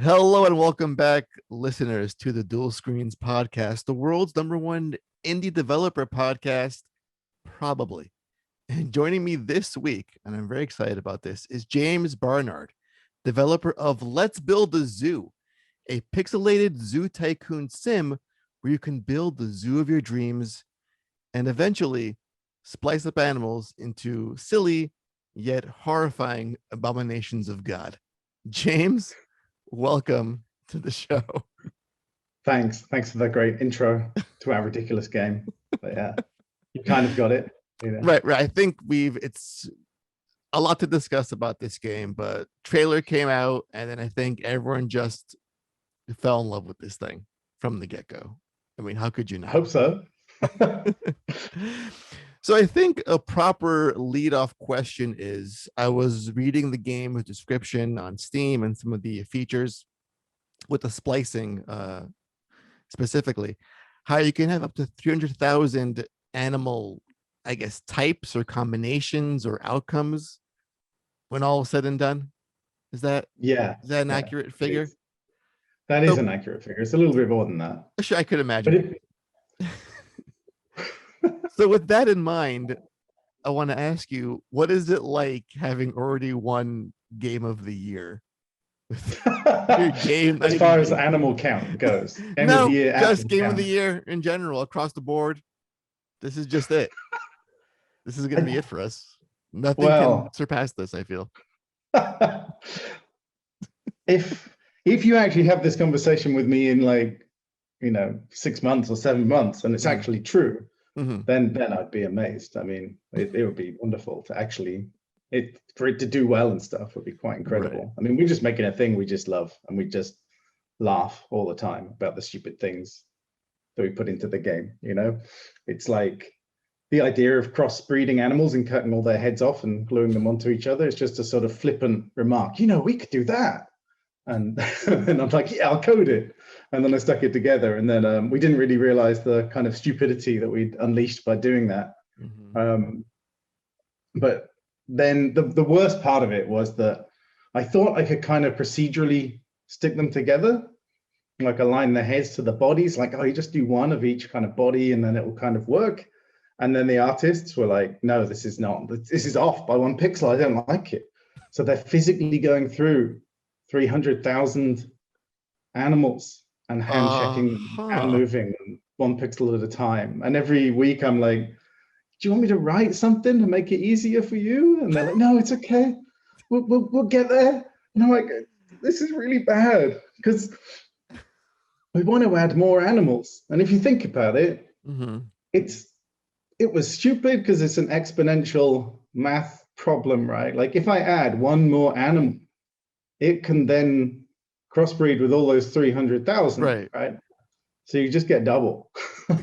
Hello and welcome back, listeners, to the Dual Screens podcast, the world's #1 indie developer podcast, probably. And joining me this week, and I'm very excited about this, is James Barnard, developer of Let's Build a Zoo, a pixelated zoo tycoon sim where you can build the zoo of your dreams and eventually splice up animals into silly yet horrifying abominations of God. James, welcome to the show. Thanks for that great intro to our ridiculous game. But yeah, you kind of got it. You know. Right. I think it's a lot to discuss about this game, but trailer came out and then I think everyone just fell in love with this thing from the get-go. I mean, how could you not? I hope so. So I think a proper lead-off question is, I was reading the game description on Steam and some of the features with the splicing specifically, how you can have up to 300,000 animal, I guess, types or combinations or outcomes when all is said and done. Is that an accurate figure? That is an accurate figure. It's a little bit more than that. Sure, I could imagine. So with that in mind, I want to ask you, what is it like having already won Game of the Year? Your game, as far as animal count goes. Game of the year, just Game of the Year in general, across the board. This is just it. This is going to be it for us. Nothing can surpass this, I feel. If you actually have this conversation with me in 6 months or 7 months, and it's actually true, then I'd be amazed. I mean, it would be wonderful to actually for it to do well and stuff would be quite incredible. Right. I mean, we're just making a thing we just love, and we just laugh all the time about the stupid things that we put into the game. You know, it's like the idea of crossbreeding animals and cutting all their heads off and gluing them onto each other. It's just a sort of flippant remark. You know, we could do that. And and I'm like, yeah, I'll code it. And then I stuck it together. And then we didn't really realize the kind of stupidity that we'd unleashed by doing that. But then the worst part of it was that I thought I could kind of procedurally stick them together, like align the heads to the bodies, like, oh, you just do one of each kind of body and then it will kind of work. And then the artists were like, no, this is off by 1 pixel. I don't like it. So they're physically going through 300,000 animals and hand checking and moving them 1 pixel at a time. And every week I'm like, do you want me to write something to make it easier for you? And they're like, no, it's okay. We'll get there. And I'm like, this is really bad because we want to add more animals. And if you think about it, it was stupid because it's an exponential math problem, right? Like if I add one more animal, it can then crossbreed with all those 300,000, right? So you just get double,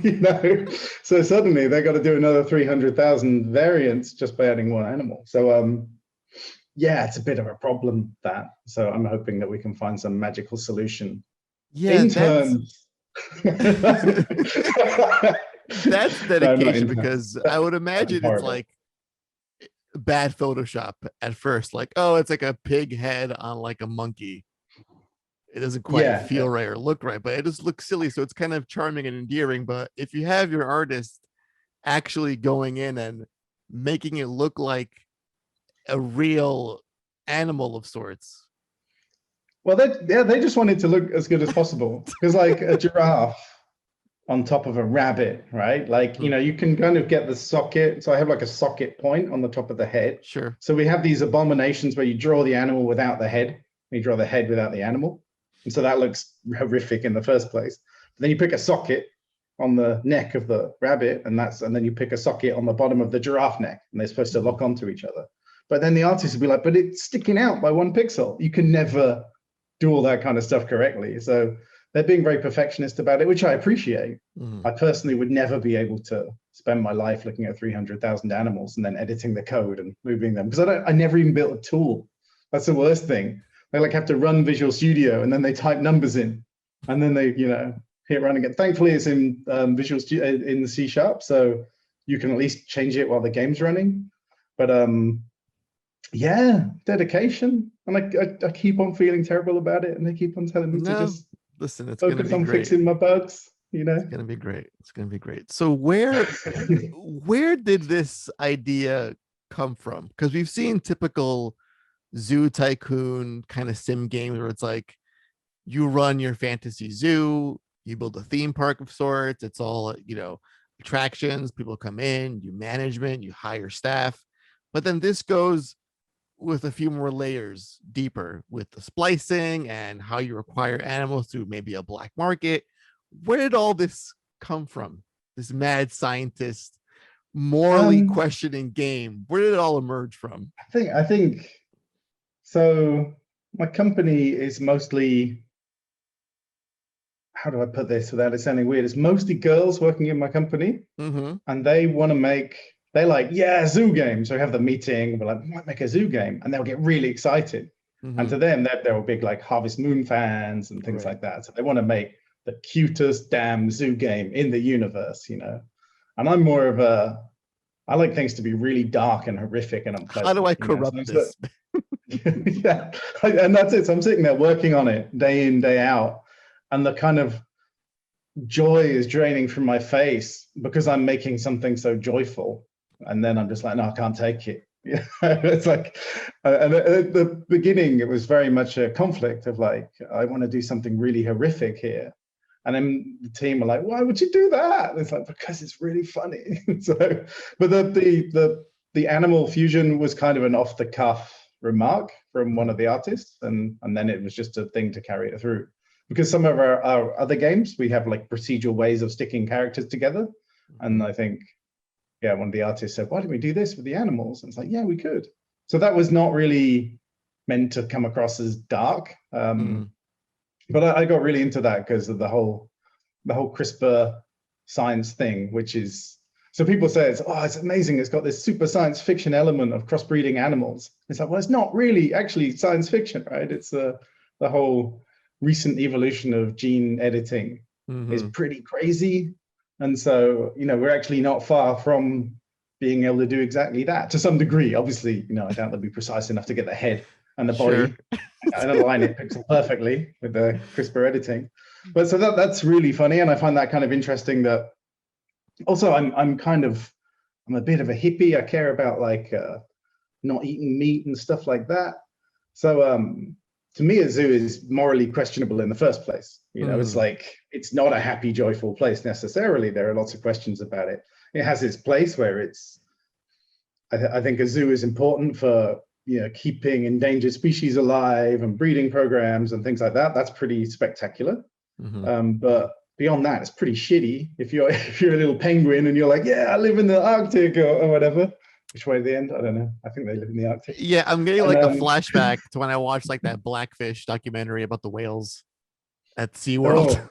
you know? So suddenly they got to do another 300,000 variants just by adding one animal. So yeah, it's a bit of a problem that. So I'm hoping that we can find some magical solution. Yeah, that's dedication, because I would imagine it's like bad Photoshop at first, like, oh, it's like a pig head on like a monkey. It doesn't quite feel right or look right, but it just looks silly. So it's kind of charming and endearing. But if you have your artist actually going in and making it look like a real animal of sorts. Well, they just want it to look as good as possible, because like a giraffe on top of a rabbit, right? Like, you know, you can kind of get the socket. So I have like a socket point on the top of the head. Sure. So we have these abominations where you draw the animal without the head. You draw the head without the animal. And so that looks horrific in the first place. But then you pick a socket on the neck of the rabbit, and then you pick a socket on the bottom of the giraffe neck, and they're supposed to lock onto each other. But then the artist will be like, but it's sticking out by 1 pixel. You can never do all that kind of stuff correctly. So they're being very perfectionist about it, which I appreciate. I personally would never be able to spend my life looking at 300,000 animals and then editing the code and moving them, because I never even built a tool. That's the worst thing. They like have to run Visual Studio and then they type numbers in and then they, you know, hit run again. Thankfully it's in Visual Studio in the C#, so you can at least change it while the game's running. But yeah, dedication. And I keep on feeling terrible about it, and they keep on telling me to No, just listen, it's gonna focus be on great. fixing my bugs, It's gonna be great. It's gonna be great. So where did this idea come from? Because we've seen typical zoo tycoon kind of sim games where it's like you run your fantasy zoo, you build a theme park of sorts. It's all, attractions, people come in, you management, you hire staff. But then this goes with a few more layers deeper with the splicing and how you acquire animals through maybe a black market. Where did all this come from? This mad scientist morally questioning game. Where did it all emerge from? I think so. My company is mostly, how do I put this without it sounding weird? It's mostly girls working in my company, and they want to make. They're like, yeah, zoo games. So we have the meeting. We're like, we might make a zoo game, and they'll get really excited. And to them, they're big like Harvest Moon fans and things like that. So they want to make the cutest damn zoo game in the universe, And I'm more of I like things to be really dark and horrific and unpleasant. How do I corrupt this? Yeah, and that's it. So I'm sitting there working on it day in, day out, and the kind of joy is draining from my face because I'm making something so joyful. And then I'm just like, no, I can't take it. It's like, and at the beginning, it was very much a conflict of like, I want to do something really horrific here. And then the team are like, why would you do that? And it's like, because it's really funny. So, but the animal fusion was kind of an off the cuff remark from one of the artists. And then it was just a thing to carry it through. Because some of our other games, we have like procedural ways of sticking characters together. And I think, one of the artists said, why don't we do this with the animals? And it's like, yeah, we could. So that was not really meant to come across as dark. But I got really into that because of the whole CRISPR science thing, which is, so people say it's amazing. It's got this super science fiction element of crossbreeding animals. It's like, well, it's not really actually science fiction, right? It's the whole recent evolution of gene editing is pretty crazy. And so, we're actually not far from being able to do exactly that to some degree. Obviously, I doubt they'll be precise enough to get the head and the body and align it pixel perfectly with the CRISPR editing. But so that's really funny. And I find that kind of interesting that also I'm a bit of a hippie. I care about like not eating meat and stuff like that. So to me, a zoo is morally questionable in the first place. It's like, it's not a happy, joyful place necessarily. There are lots of questions about it. It has its place where I think a zoo is important for, keeping endangered species alive and breeding programs and things like that. That's pretty spectacular. But beyond that, it's pretty shitty. If you're a little penguin and you're like, yeah, I live in the Arctic or whatever. Which way at the end? I don't know. I think they live in the Arctic. Yeah, I'm getting a flashback to when I watched like that Blackfish documentary about the whales at SeaWorld.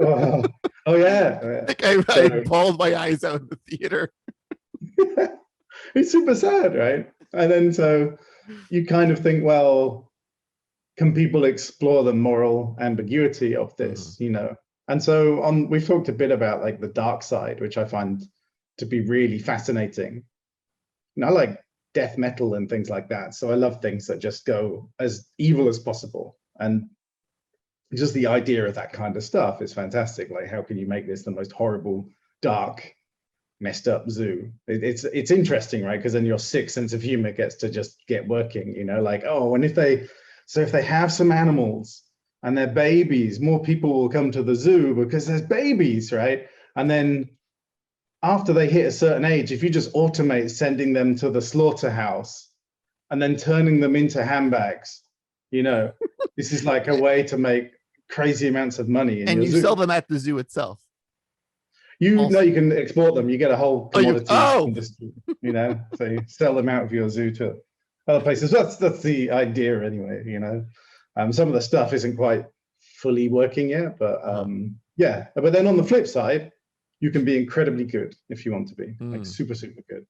Oh yeah. Like I bawled my eyes out in the theater. It's super sad, right? And then so you kind of think, well, can people explore the moral ambiguity of this, And so we've talked a bit about like the dark side, which I find to be really fascinating. And I like death metal and things like that. So I love things that just go as evil as possible. And just the idea of that kind of stuff is fantastic. Like, how can you make this the most horrible, dark, messed up zoo? It's interesting, right? Because then your sick sense of humor gets to just get working, like, oh, and if they have some animals and they're babies, more people will come to the zoo because there's babies, right? And then after they hit a certain age, if you just automate sending them to the slaughterhouse and then turning them into handbags, this is like a way to make crazy amounts of money. And you sell them at the zoo itself. You can export them. You get a whole commodity industry, so you sell them out of your zoo to other places. That's the idea anyway, Some of the stuff isn't quite fully working yet, but But then on the flip side, you can be incredibly good if you want to be, like super, super good.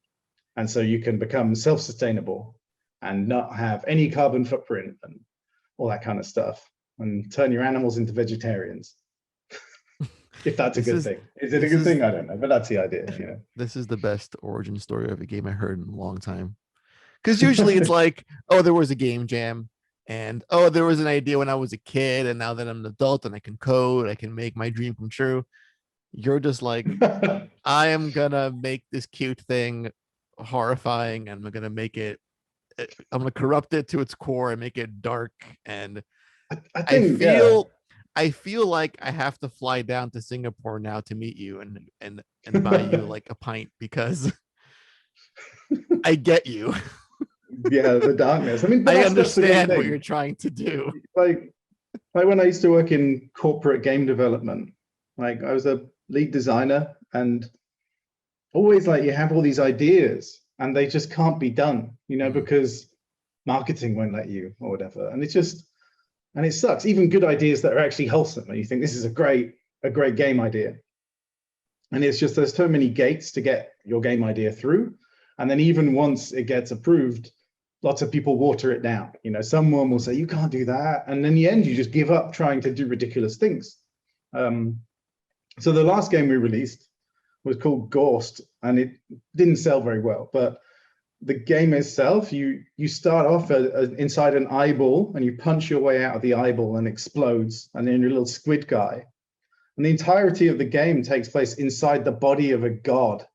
And so you can become self-sustainable and not have any carbon footprint and all that kind of stuff, and turn your animals into vegetarians. If that's a good thing. Is it a good thing? I don't know, but that's the idea. This is the best origin story of a game I heard in a long time. Because usually it's like, oh, there was a game jam. And oh, there was an idea when I was a kid, and now that I'm an adult and I can code, I can make my dream come true. You're just like, I am gonna make this cute thing horrifying, and I'm gonna make it. I'm gonna corrupt it to its core and make it dark. And I I think, yeah. feel, I feel like I have to fly down to Singapore now to meet you and buy you like a pint because I get you. Yeah, the darkness. I mean, but I that's the great understand what you're thing. trying to do. Like, like when I used to work in corporate game development, like I was a lead designer, and always like you have all these ideas and they just can't be done, because marketing won't let you or whatever. And it's just, and it sucks. Even good ideas that are actually wholesome, and you think this is a great game idea. And it's just there's so many gates to get your game idea through. And then even once it gets approved, lots of people water it down. Someone will say, you can't do that. And in the end, you just give up trying to do ridiculous things. So the last game we released was called Ghost, and it didn't sell very well. But the game itself, you start off inside an eyeball, and you punch your way out of the eyeball and explodes, and then you're a little squid guy. And the entirety of the game takes place inside the body of a god.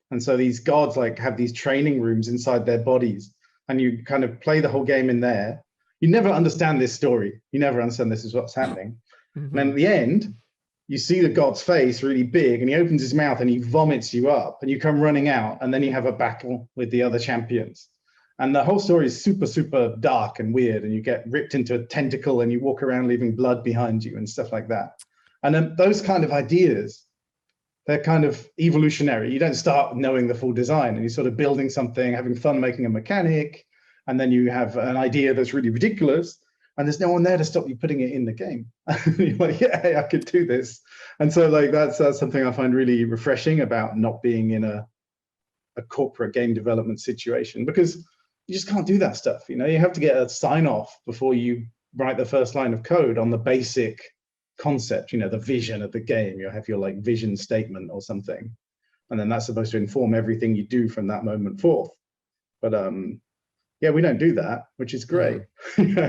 And so these gods like have these training rooms inside their bodies, and you kind of play the whole game in there. You never understand this story. You never understand this is what's happening. And then at the end, you see the god's face really big, and he opens his mouth and he vomits you up, and you come running out, and then you have a battle with the other champions. And the whole story is super, super dark and weird, and you get ripped into a tentacle and you walk around leaving blood behind you and stuff like that. And then those kind of ideas, they're kind of evolutionary. You don't start knowing the full design, and you're sort of building something, having fun making a mechanic, and then you have an idea that's really ridiculous, and there's no one there to stop you putting it in the game. You're like, yeah, I could do this. And so like that's something I find really refreshing about not being in a corporate game development situation, because you just can't do that stuff. You have to get a sign off before you write the first line of code on the basic concept, the vision of the game. You have your like vision statement or something, and then that's supposed to inform everything you do from that moment forth. But yeah, we don't do that, which is great.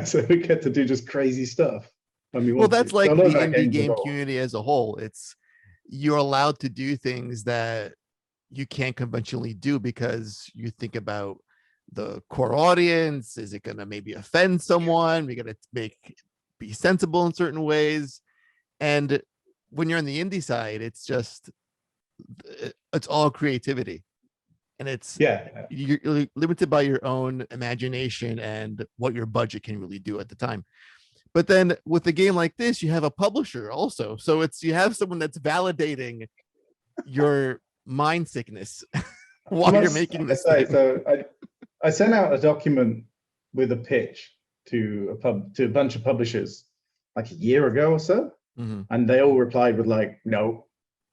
So we get to do just crazy stuff when we want Well, that's to. like So the indie game community as a whole. It's, you're allowed to do things that you can't conventionally do because you think about the core audience. Is it going to maybe offend someone? We got to be sensible in certain ways. And when you're on the indie side, it's all creativity, and it's, you're limited by your own imagination and what your budget can really do at the time. But then with a game like this, you have a publisher also, so you have someone that's validating your mind sickness while you're making this thing. So I sent out a document with a pitch to a bunch of publishers like a year ago or so. And they all replied with like, no,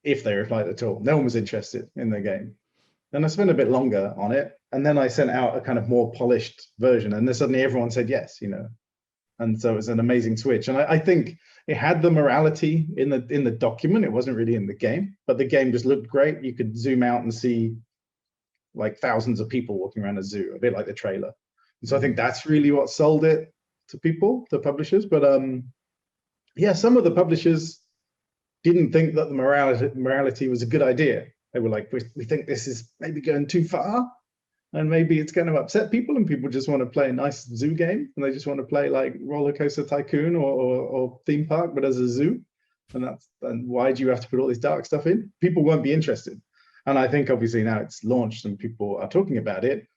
if they replied at all. No one was interested in the game. Then I spent a bit longer on it, and then I sent out a kind of more polished version, and then suddenly everyone said yes, And so it was an amazing switch. And I think it had the morality in the document. It wasn't really in the game, but the game just looked great. You could zoom out and see like thousands of people walking around a zoo, a bit like the trailer. And so I think that's really what sold it to people, the publishers. But yeah, some of the publishers didn't think that the morality was a good idea. They were like, we think this is maybe going too far, and maybe it's going to upset people, and people just want to play a nice zoo game, and they just want to play like Roller Coaster Tycoon or Theme Park, but as a zoo. And why do you have to put all this dark stuff in? People won't be interested. And I think obviously now it's launched and people are talking about it,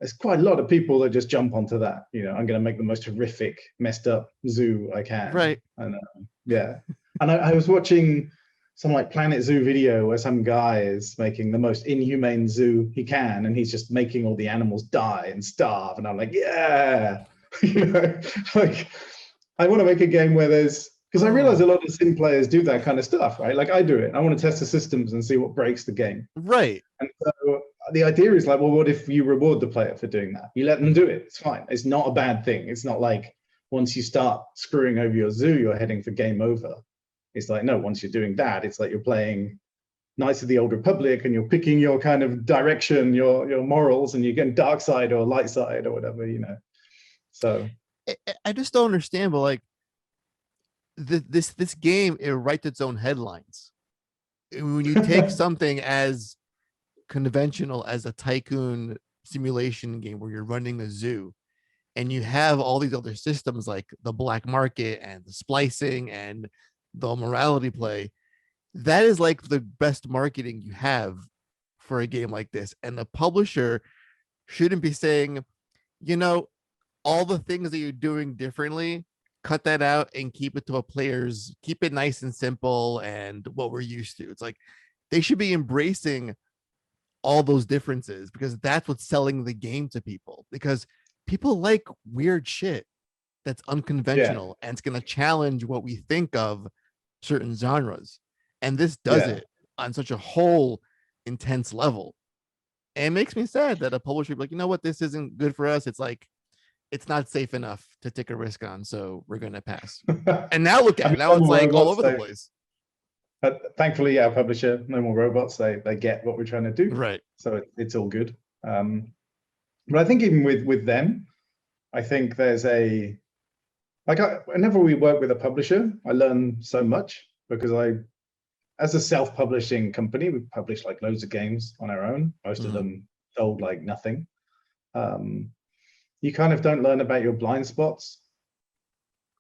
there's quite a lot of people that just jump onto that. I'm going to make the most horrific, messed up zoo I can. Right. And yeah. And I was watching some like Planet Zoo video where some guy is making the most inhumane zoo he can, and he's just making all the animals die and starve. And I'm like, yeah, like I want to make a game where because I realize a lot of sim players do that kind of stuff, right? Like I do it. I want to test the systems and see what breaks the game. Right. And so the idea is like, well, what if you reward the player for doing that? You let them do it. It's fine. It's not a bad thing. It's not like once you start screwing over your zoo, you're heading for game over. It's like, no, once you're doing that, it's like you're playing Knights of the Old Republic, and you're picking your kind of direction, your morals, and you're getting dark side or light side or whatever, So I just don't understand. But like this game, it writes its own headlines. When you take something as conventional as a tycoon simulation game where you're running a zoo, and you have all these other systems like the black market and the splicing and the morality play, that is like the best marketing you have for a game like this. And the publisher shouldn't be saying, you know, all the things that you're doing differently, cut that out and keep it to a player's, keep it nice and simple and what we're used to. It's like they should be embracing all those differences, because that's what's selling the game to people, because people like weird shit that's Yeah, unconventional and it's going to challenge what we think of certain genres. And this does yeah. it on such a whole intense level. And it makes me sad that a publisher would be like, you know what, this isn't good for us. It's like, it's not safe enough to take a risk on, so we're going to pass. And now look I at mean, it. Now No it's More like all Robots, over the place. thankfully, our publisher, No More Robots, they get what we're trying to do, Right. so it's all good. But I think even with them, I think there's a like whenever we work with a publisher, I learn so much, because as a self-publishing company, we publish like loads of games on our own. Most of them sold like nothing. You kind of don't learn about your blind spots.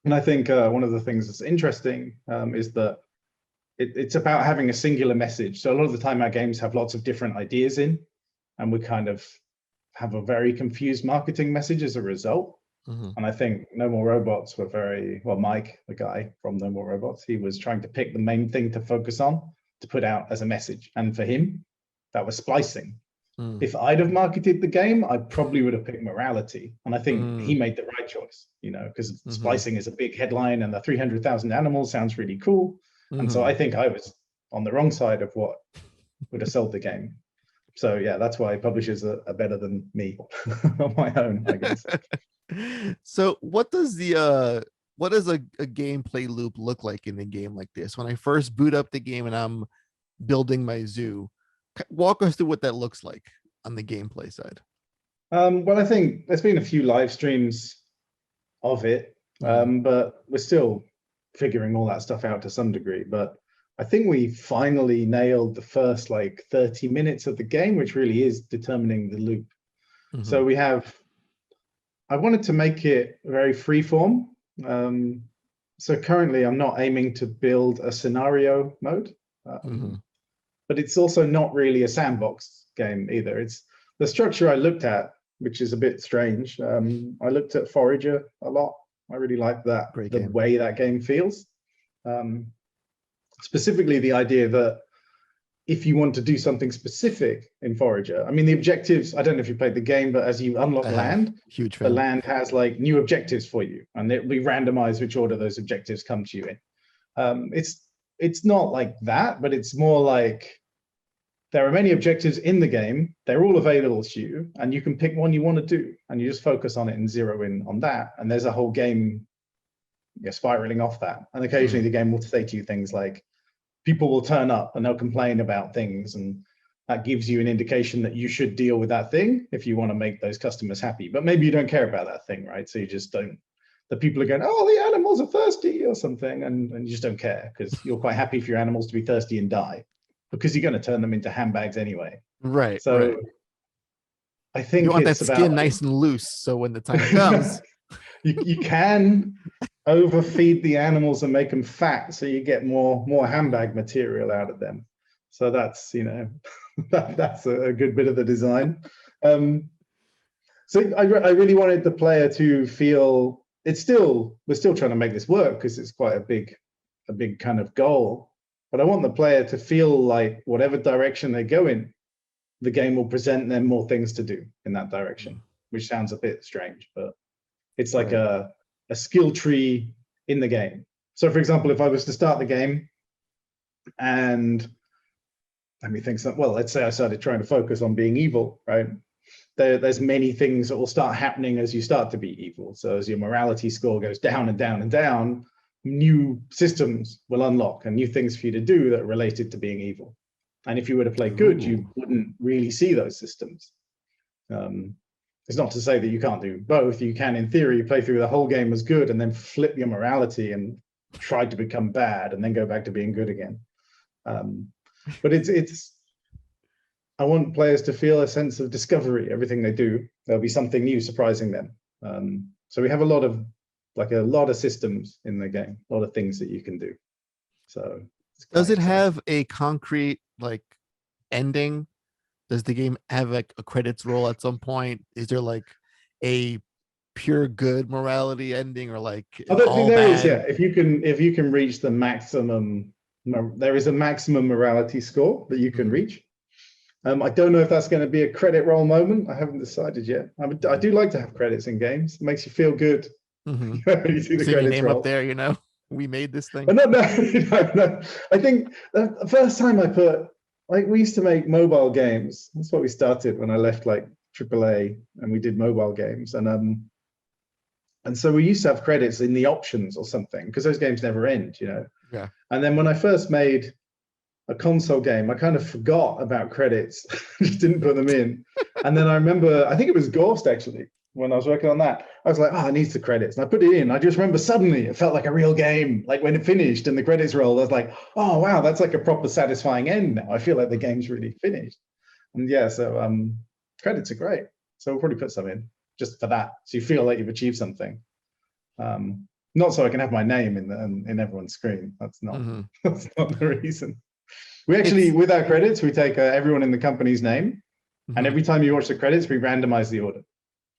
And I think one of the things that's interesting is that it's about having a singular message. So a lot of the time our games have lots of different ideas in, and we kind of have a very confused marketing message as a result. And I think No More Robots were very, well, Mike, the guy from No More Robots, he was trying to pick the main thing to focus on, to put out as a message. And for him, that was splicing. If I'd have marketed the game, I probably would have picked morality. And I think he made the right choice, because splicing is a big headline and the 300,000 animals sounds really cool. And so I think I was on the wrong side of what would have sold the game. So yeah, that's why publishers are better than me on my own, I guess. So what does a gameplay loop look like in a game like this? When I first boot up the game and I'm building my zoo, walk us through what that looks like on the gameplay side. Well, I think there's been a few live streams of it, but we're still figuring all that stuff out to some degree. But I think we finally nailed the first like 30 minutes of the game, which really is determining the loop. So I wanted to make it very freeform. So currently I'm not aiming to build a scenario mode, but it's also not really a sandbox game either. It's the structure I looked at, which is a bit strange. I looked at Forager a lot. I really like that, the way that game feels. Specifically the idea that if you want to do something specific in Forager, I mean, the objectives, I don't know if you played the game, but as you unlock land, the land has like new objectives for you, and it'll be randomized which order those objectives come to you in. It's not like that, but it's more like there are many objectives in the game. They're all available to you, and you can pick one you want to do, and you just focus on it and zero in on that. And there's a whole game spiraling off that. And occasionally the game will say to you things like, people will turn up and they'll complain about things, and that gives you an indication that you should deal with that thing if you want to make those customers happy. But maybe you don't care about that thing, right? So you just don't. The people are going, oh, the animals are thirsty or something, and you just don't care, because you're quite happy for your animals to be thirsty and die, because you're going to turn them into handbags anyway. Right. So right. I think you want it's that about skin nice and loose, so when the time comes, you can overfeed the animals and make them fat, so you get more handbag material out of them. So that's that's a good bit of the design. So I really wanted the player to feel we're still trying to make this work, because it's quite a big kind of goal. But I want the player to feel like whatever direction they go in, the game will present them more things to do in that direction, which sounds a bit strange, but it's like a skill tree in the game. So for example, if I was to start the game and let me think, well, let's say I started trying to focus on being evil, right? There's many things that will start happening as you start to be evil. So as your morality score goes down and down and down, new systems will unlock and new things for you to do that are related to being evil. And if you were to play good, you wouldn't really see those systems. It's not to say that you can't do both. You can, in theory, play through the whole game as good and then flip your morality and try to become bad and then go back to being good again. But I want players to feel a sense of discovery. Everything they do, there'll be something new surprising them. So we have a lot of systems in the game, a lot of things that you can do. So does it have a concrete like ending? Does the game have like a credits roll at some point? Is there like a pure good morality ending, or like all there bad? is, yeah. If you can reach the maximum, there is a maximum morality score that you can reach. I don't know if that's going to be a credit roll moment. I haven't decided yet. I do like to have credits in games. It makes you feel good. Mm-hmm. You see the Seeing your name roll up there, we made this thing. But no. I think the first time I put, like, we used to make mobile games. That's what we started when I left like AAA, and we did mobile games. And so we used to have credits in the options or something, because those games never end, Yeah. And then when I first made a console game, I kind of forgot about credits, just didn't put them in. And then I remember, I think it was Ghost actually, when I was working on that, I was like, oh, it needs the credits. And I put it in. I just remember suddenly it felt like a real game. Like when it finished and the credits rolled, I was like, oh, wow, that's like a proper satisfying end now. I feel like the game's really finished. And yeah, so credits are great. So we'll probably put some in just for that. So you feel like you've achieved something. Not so I can have my name in everyone's screen. That's not, that's not the reason. We actually, with our credits, we take everyone in the company's name. And every time you watch the credits, we randomize the order.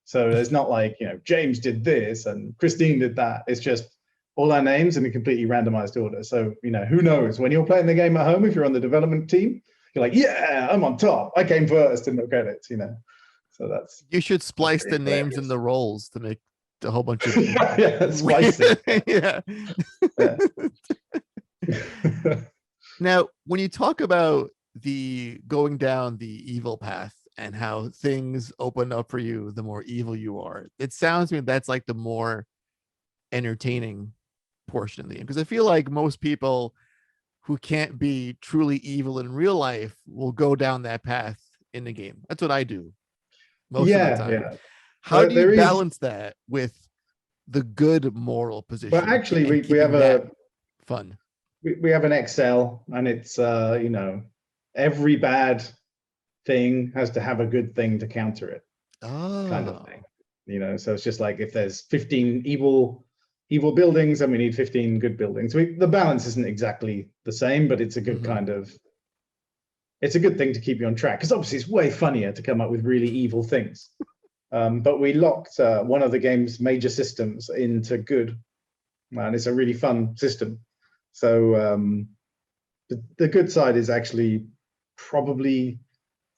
So it's not like, James did this and Christine did that. It's just all our names in a completely randomized order. So, who knows? When you're playing the game at home, if you're on the development team, you're like, yeah, I'm on top. I came first in the credits, So that's... You should splice the names and the roles to make a whole bunch of... yeah, splicing. Yeah. Now, when you talk about the going down the evil path and how things open up for you the more evil you are, it sounds to me that's like the more entertaining portion of the game, because I feel like most people who can't be truly evil in real life will go down that path in the game. That's what I do most of the time. Yeah. How do you balance that with the good moral position? Well, actually, we have fun. We have an Excel, and it's every bad thing has to have a good thing to counter it, kind of thing. So it's just like if there's 15 evil buildings, then we need 15 good buildings. The balance isn't exactly the same, but it's a good kind of... It's a good thing to keep you on track, because obviously it's way funnier to come up with really evil things. But we locked one of the game's major systems into good, and it's a really fun system. So the good side is actually probably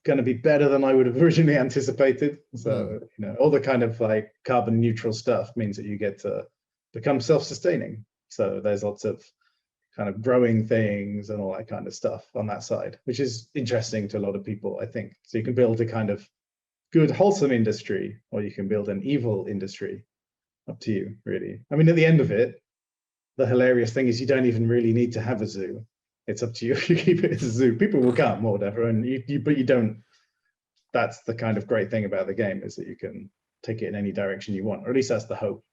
going to be better than I would have originally anticipated. So all the kind of like carbon neutral stuff means that you get to become self-sustaining. So there's lots of kind of growing things and all that kind of stuff on that side, which is interesting to a lot of people, I think. So you can build a kind of good, wholesome industry, or you can build an evil industry. Up to you, really. I mean, at the end of it, the hilarious thing is you don't even really need to have a zoo. It's up to you if you keep it as a zoo. People will come or whatever, and but you don't. That's the kind of great thing about the game, is that you can take it in any direction you want, or at least that's the hope,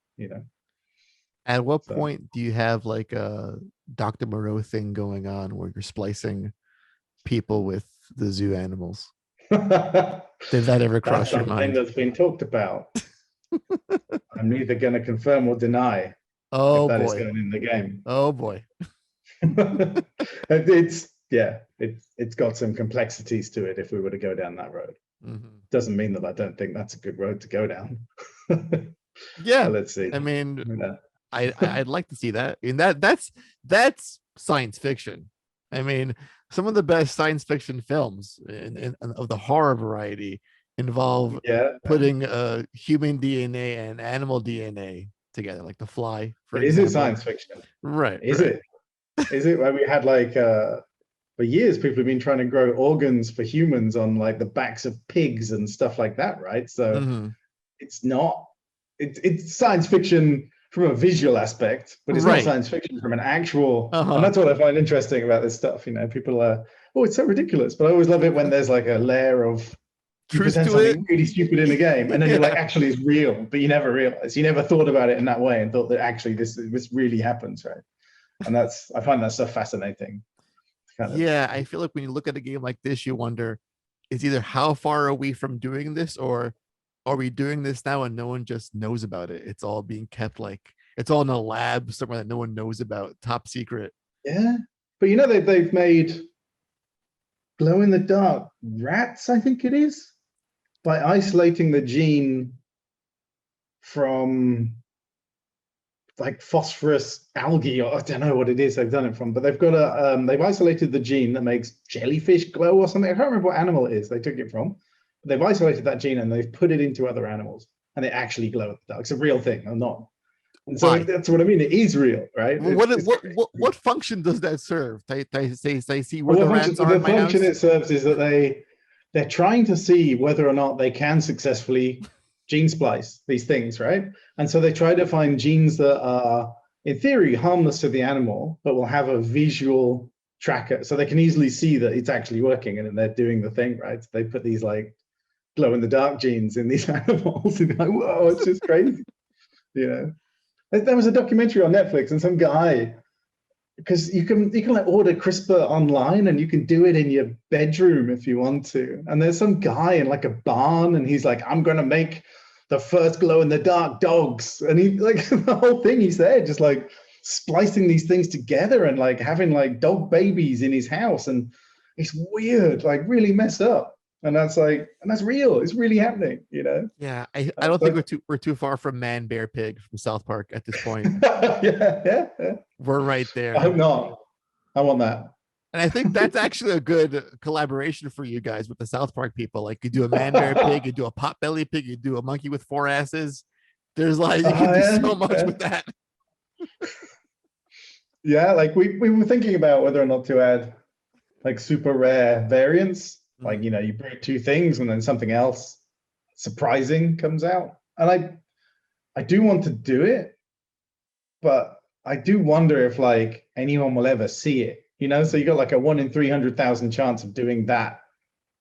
At what point do you have like a Dr. Moreau thing going on where you're splicing people with the zoo animals? Did that ever cross your mind? That's been talked about. I'm neither going to confirm or deny. Oh, that boy. Is going in the game. Oh boy. It's got some complexities to it if we were to go down that road. Doesn't mean that I don't think that's a good road to go down. Yeah. Let's see. I mean, I'd like to see that. I mean, that's science fiction. I mean, some of the best science fiction films of the horror variety involve putting human DNA and animal DNA together, like The Fly. Is it science fiction? Right. Is it? Is it where we had like for years people have been trying to grow organs for humans on like the backs of pigs and stuff like that, right? So it's not. It's science fiction from a visual aspect, but it's not science fiction from an actual. And that's what I find interesting about this stuff. People are, oh, it's so ridiculous, but I always love it when there's like a layer of You Truth pretend to it. something really stupid in a game, and then you're like, Yeah. actually, it's real, but you never realize. You never thought about it in that way and thought that actually this really happens, right? And I find that stuff fascinating. Kind of. Yeah, I feel like when you look at a game like this, you wonder, it's either how far are we from doing this, or are we doing this now and no one just knows about it? It's all being kept like it's all in a lab somewhere that no one knows about, top secret. Yeah, but you know they've made glow in the dark rats, I think it is, by isolating the gene from like phosphorus algae, or I don't know what it is they've done it from, but they've got they've isolated the gene that makes jellyfish glow or something. I can't remember what animal it is they took it from. They've isolated that gene and they've put it into other animals, and it actually glow in the dark. It's a real thing, or not. And so that's what I mean. It is real, right? What function does that serve? They see where Well, the rats are the in my function house. it serves is that they're trying to see whether or not they can successfully gene splice these things, right? And so they try to find genes that are, in theory, harmless to the animal, but will have a visual tracker, so they can easily see that it's actually working and they're doing the thing, right? So they put these like glow in the dark genes in these animals, and you're like, whoa, it's just crazy, you know. There was a documentary on Netflix, and some guy, because you can like order CRISPR online, and you can do it in your bedroom if you want to. And there's some guy in like a barn, and he's like, I'm gonna make the first glow in the dark dogs, and he like the whole thing he's there just like splicing these things together and like having like dog babies in his house, and it's weird, like really messed up. And that's real. It's really happening, you know. Yeah, I don't think we're too far from Man Bear Pig from South Park at this point. Yeah. We're right I hope there. not. I want that. And I think that's actually a good collaboration for you guys with the South Park people. Like you do a man bear pig, you do a potbelly pig, you do a monkey with four asses. There's like you can do so much with that. Yeah, like we were thinking about whether or not to add like super rare variants. Like, you know, you breed two things and then something else surprising comes out. And I do want to do it, but I do wonder if like anyone will ever see it, you know? So you got like a 1 in 300,000 chance of doing that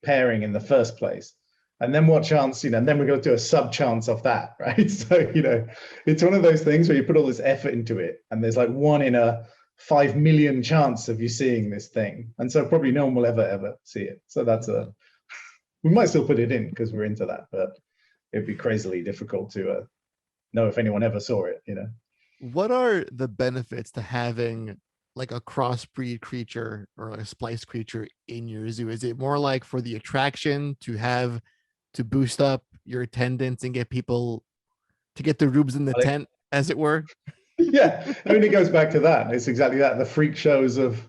pairing in the first place. And then what chance, you know, and then we're going to do a sub chance of that, right? So, you know, it's one of those things where you put all this effort into it and there's like 1 in a 5 million chance of you seeing this thing. And so probably no one will ever see it. So we might still put it in because we're into that, but it'd be crazily difficult to know if anyone ever saw it, you know. What are the benefits to having like a crossbreed creature or a splice creature in your zoo? Is it more like for the attraction to boost up your attendance and get people to get the rubes in the tent, as it were? Yeah, I mean, it goes back to that. It's exactly that. The freak shows of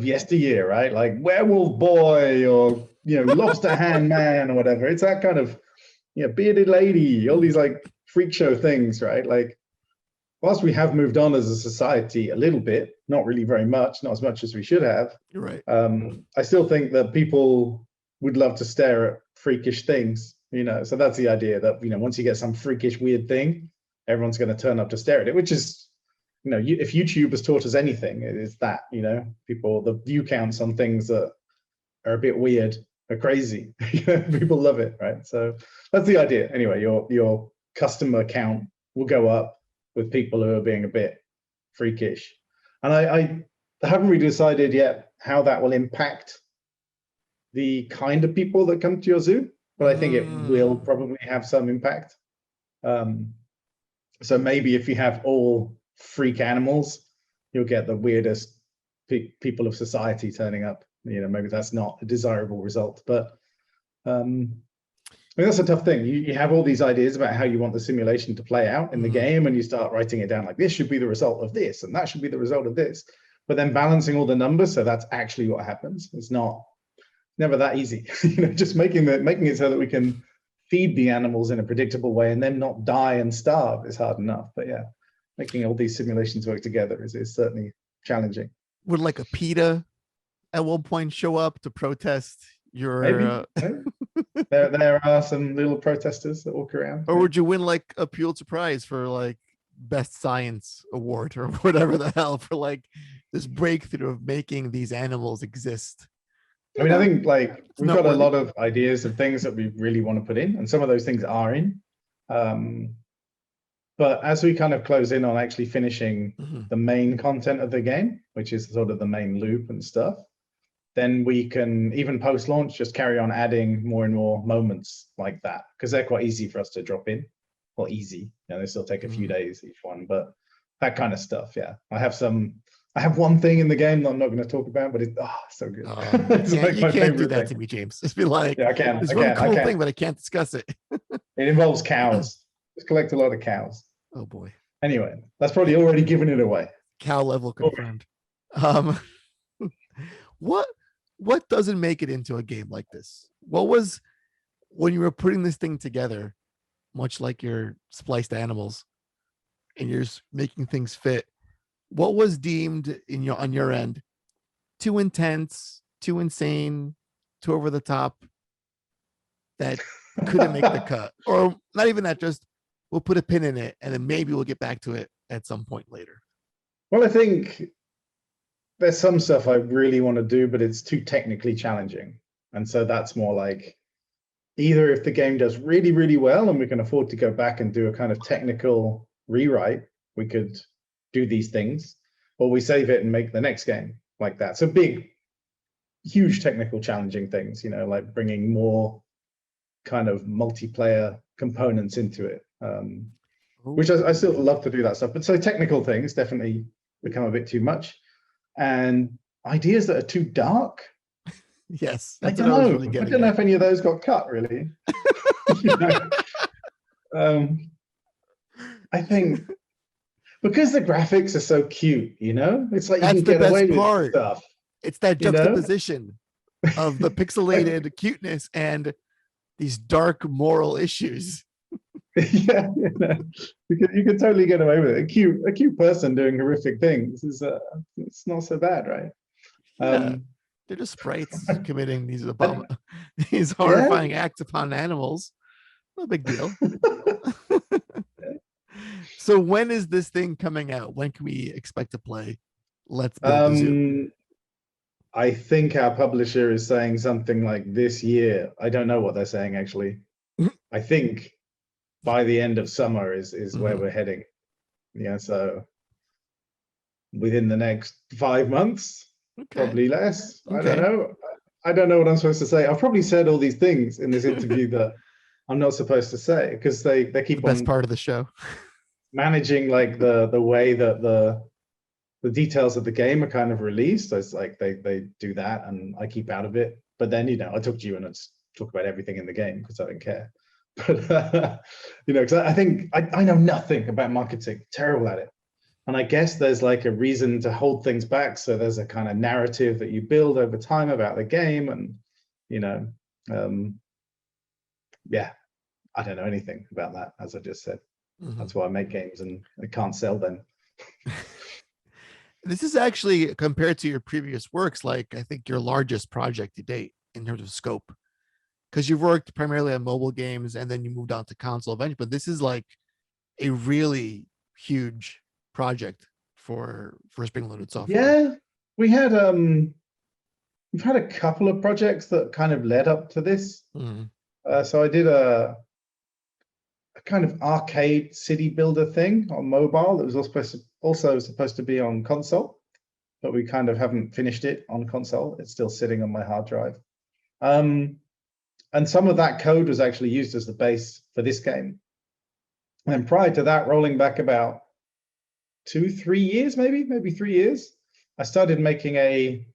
yesteryear, right? Like Werewolf Boy or, you know, Lobster Hand Man or whatever. It's that kind of, you know, bearded lady, all these like freak show things, right? Like, whilst we have moved on as a society a little bit, not really very much, not as much as we should have. You're right. I still think that people would love to stare at freakish things, you know. So that's the idea that, you know, once you get some freakish weird thing, everyone's going to turn up to stare at it, which is, you know, if YouTube has taught us anything, it is that, you know, the view counts on things that are a bit weird are crazy. People love it, right? So that's the idea. Anyway, your customer count will go up with people who are being a bit freakish. And I haven't really decided yet how that will impact the kind of people that come to your zoo, but I think it will probably have some impact. So maybe if you have all freak animals, you'll get the weirdest people of society turning up. You know, maybe that's not a desirable result, but I mean, that's a tough thing. You have all these ideas about how you want the simulation to play out in the game, and you start writing it down like this should be the result of this, and that should be the result of this. But then balancing all the numbers, so that's actually what happens. It's never that easy. You know, just making it so that we can feed the animals in a predictable way and then not die and starve is hard enough. But yeah, making all these simulations work together is certainly challenging. Would like a PETA at one point show up to protest your maybe there are some little protesters that walk around, or would you win like a Pulitzer Prize for like best science award or whatever the hell for like this breakthrough of making these animals exist? I mean, I think like It's we've got a noteworthy. lot of ideas of things that we really want to put in, and some of those things are in. But as we kind of close in on actually finishing Mhm. the main content of the game, which is sort of the main loop and stuff, then we can, even post-launch, just carry on adding more and more moments like that, because they're quite easy for us to drop in. Well, easy, they still take a few days each one, but that kind of stuff, yeah. I have one thing in the game that I'm not going to talk about, but it's so good. It's like You my can't do favorite that thing. to me, James. Just be like, Yeah, I can. there's I one can. I cool can. thing, but I can't discuss it. It involves cows. Just collect a lot of cows. Oh boy. Anyway, that's probably already given it away. Cow level confirmed. Um, what doesn't make it into a game like this? What was, when you were putting this thing together, much like your spliced animals, and you're making things fit, what was deemed on your end too intense, too insane, too over the top, that couldn't make the cut? Or not even that, just we'll put a pin in it and then maybe we'll get back to it at some point later. Well, I think there's some stuff I really want to do, but it's too technically challenging. And so that's more like, either if the game does really, really well and we can afford to go back and do a kind of technical rewrite, we could do these things, or we save it and make the next game like that. So big, huge technical challenging things, like bringing more kind of multiplayer components into it, which I still love to do that stuff. But so technical things definitely become a bit too much. And ideas that are too dark. Yes, I that's don't what I was know. really I getting don't know at. if any of those got cut, really. I think because the graphics are so cute, it's like That's you the can get away best with part. stuff. It's that You know? juxtaposition of the pixelated cuteness and these dark moral issues. Yeah, you can totally get away with it. A cute person doing horrific things is it's not so bad, right? Yeah, they're just sprites committing these Yeah. horrifying acts upon animals. No big deal. So when is this thing coming out? When can we expect to play Let's Build a Zoo? I think our publisher is saying something like this year. I don't know what they're saying actually. I think by the end of summer is where we're heading. Yeah, so within the next 5 months, probably less. I don't know. I don't know what I'm supposed to say. I've probably said all these things in this interview that I'm not supposed to say, because they keep The best on part of the show. managing like the way that the details of the game are kind of released. It's like they do that and I keep out of it. But then, I talk to you and I just talk about everything in the game because I don't care. But, because I think I know nothing about marketing, terrible at it. And I guess there's like a reason to hold things back. So there's a kind of narrative that you build over time about the game. And, yeah, I don't know anything about that, as I just said. That's why I make games and I can't sell them. This is actually, compared to your previous works, like I think your largest project to date in terms of scope, because you've worked primarily on mobile games and then you moved on to console eventually. But this is like a really huge project for Spring Loaded Software. Yeah, we've had a couple of projects that kind of led up to this. So I did a kind of arcade city builder thing on mobile that was also supposed to be on console, but we kind of haven't finished it on console. It's still sitting on my hard drive. And some of that code was actually used as the base for this game. And prior to that, rolling back about 2-3 years, maybe 3 years, I started making a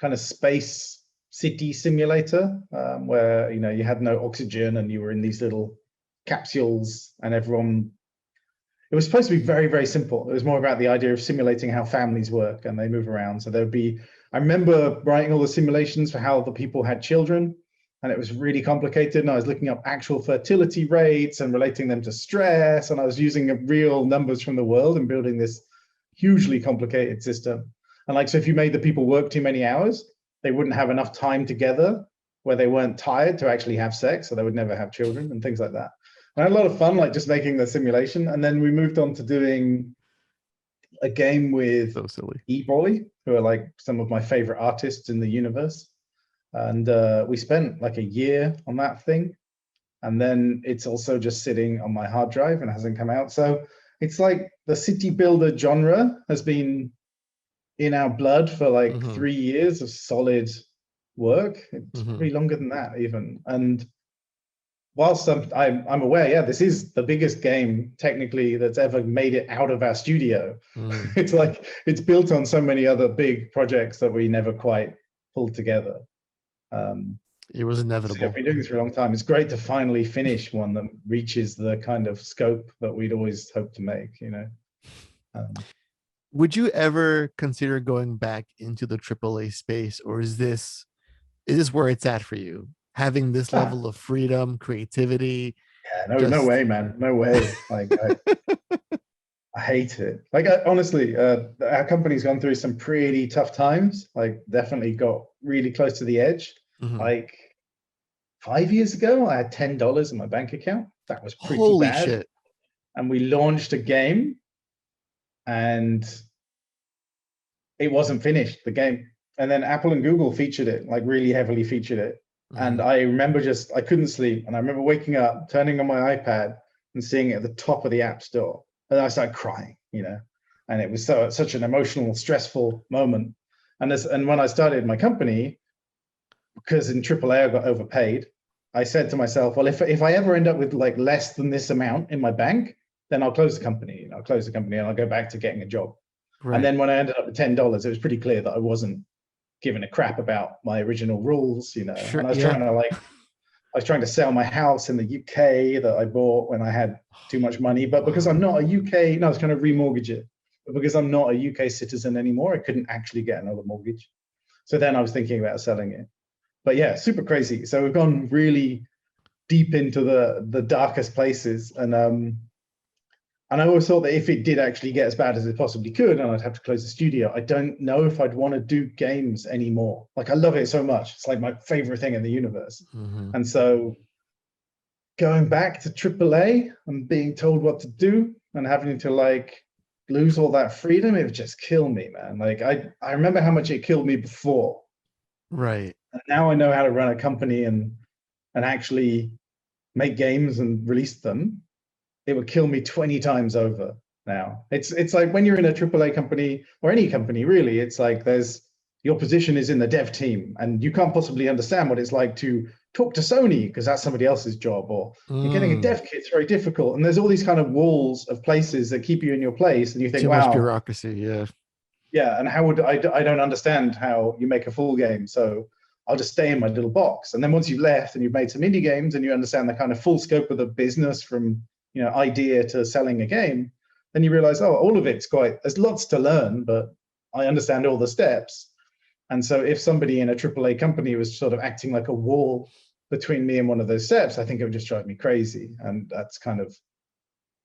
kind of space city simulator where you had no oxygen and you were in these little capsules and everyone. It was supposed to be very, very simple. It was more about the idea of simulating how families work and they move around. So there'd be, I remember writing all the simulations for how the people had children, and it was really complicated. And I was looking up actual fertility rates and relating them to stress. And I was using real numbers from the world and building this hugely complicated system. And so if you made the people work too many hours, they wouldn't have enough time together where they weren't tired to actually have sex, so they would never have children and things like that. I had a lot of fun, just making the simulation. And then we moved on to doing a game with So silly. E-Boy, who are some of my favorite artists in the universe. and we spent like a year on that thing, and then it's also just sitting on my hard drive and hasn't come out. So it's like the city builder genre has been in our blood for like 3 years of solid work. It's probably longer than that even. And whilst I'm aware, yeah, this is the biggest game technically that's ever made it out of our studio. It's like it's built on so many other big projects that we never quite pulled together. It was inevitable. So I've been doing this for a long time. It's great to finally finish one that reaches the kind of scope that we'd always hoped to make, you know. Would you ever consider going back into the AAA space, or is this where it's at for you? Having this level of freedom, creativity. Yeah, no way, man. No way. Like I hate it. Like honestly, our company's gone through some pretty tough times. Like definitely got really close to the edge. Like 5 years ago, I had $10 in my bank account. That was pretty Holy bad. Shit. And we launched a game, and it wasn't finished, the game. And then Apple and Google featured it, like really heavily featured it. And I remember I couldn't sleep. And I remember waking up, turning on my iPad and seeing it at the top of the App Store. And I started crying, you know, and it was such an emotional, stressful moment. And when I started my company, because in AAA I got overpaid, I said to myself, well, if I ever end up with like less than this amount in my bank, then I'll close the company. I'll close the company and I'll go back to getting a job. Right. And then when I ended up with $10, it was pretty clear that I wasn't giving a crap about my original rules, you know. Sure, and I was trying to sell my house in the UK that I bought when I had too much money, but because I'm not a UK, I was trying to remortgage it. But because I'm not a UK citizen anymore, I couldn't actually get another mortgage. So then I was thinking about selling it. But yeah, super crazy. So we've gone really deep into the darkest places. And I always thought that if it did actually get as bad as it possibly could, and I'd have to close the studio, I don't know if I'd want to do games anymore. Like I love it so much. It's like my favorite thing in the universe. And so going back to AAA and being told what to do and having to like lose all that freedom, it would just kill me, man. Like I remember how much it killed me before. Right. And now I know how to run a company and actually make games and release them. It would kill me 20 times over now. It's like when you're in a AAA company or any company, really, it's like your position is in the dev team and you can't possibly understand what it's like to talk to Sony because that's somebody else's job, or you're getting a dev kit's very difficult. And there's all these kind of walls of places that keep you in your place. And you think, too wow. much bureaucracy, yeah. Yeah, and how would I don't understand how you make a full game. So I'll just stay in my little box. And then once you've left and you've made some indie games and you understand the kind of full scope of the business from idea to selling a game, then you realize, all of it's there's lots to learn, but I understand all the steps. And so if somebody in a AAA company was sort of acting like a wall between me and one of those steps, I think it would just drive me crazy. And that's kind of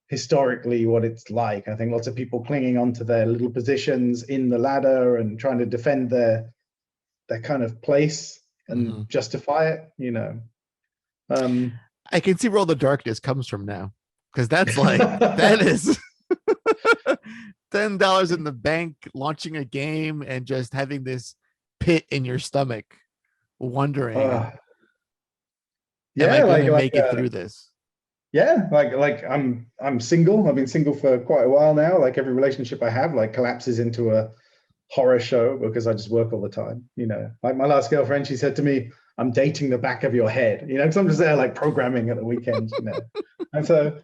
historically what it's like. I think lots of people clinging onto their little positions in the ladder and trying to defend their kind of place and justify it, I can see where all the darkness comes from now. Because that's like, that is $10 in the bank, launching a game and just having this pit in your stomach, wondering, am I going to make it through this? Yeah, like I'm single. I've been single for quite a while now. Like every relationship I have like collapses into a horror show because I just work all the time. Like my last girlfriend, she said to me, "I'm dating the back of your head," because I'm just there like programming at the weekends, And so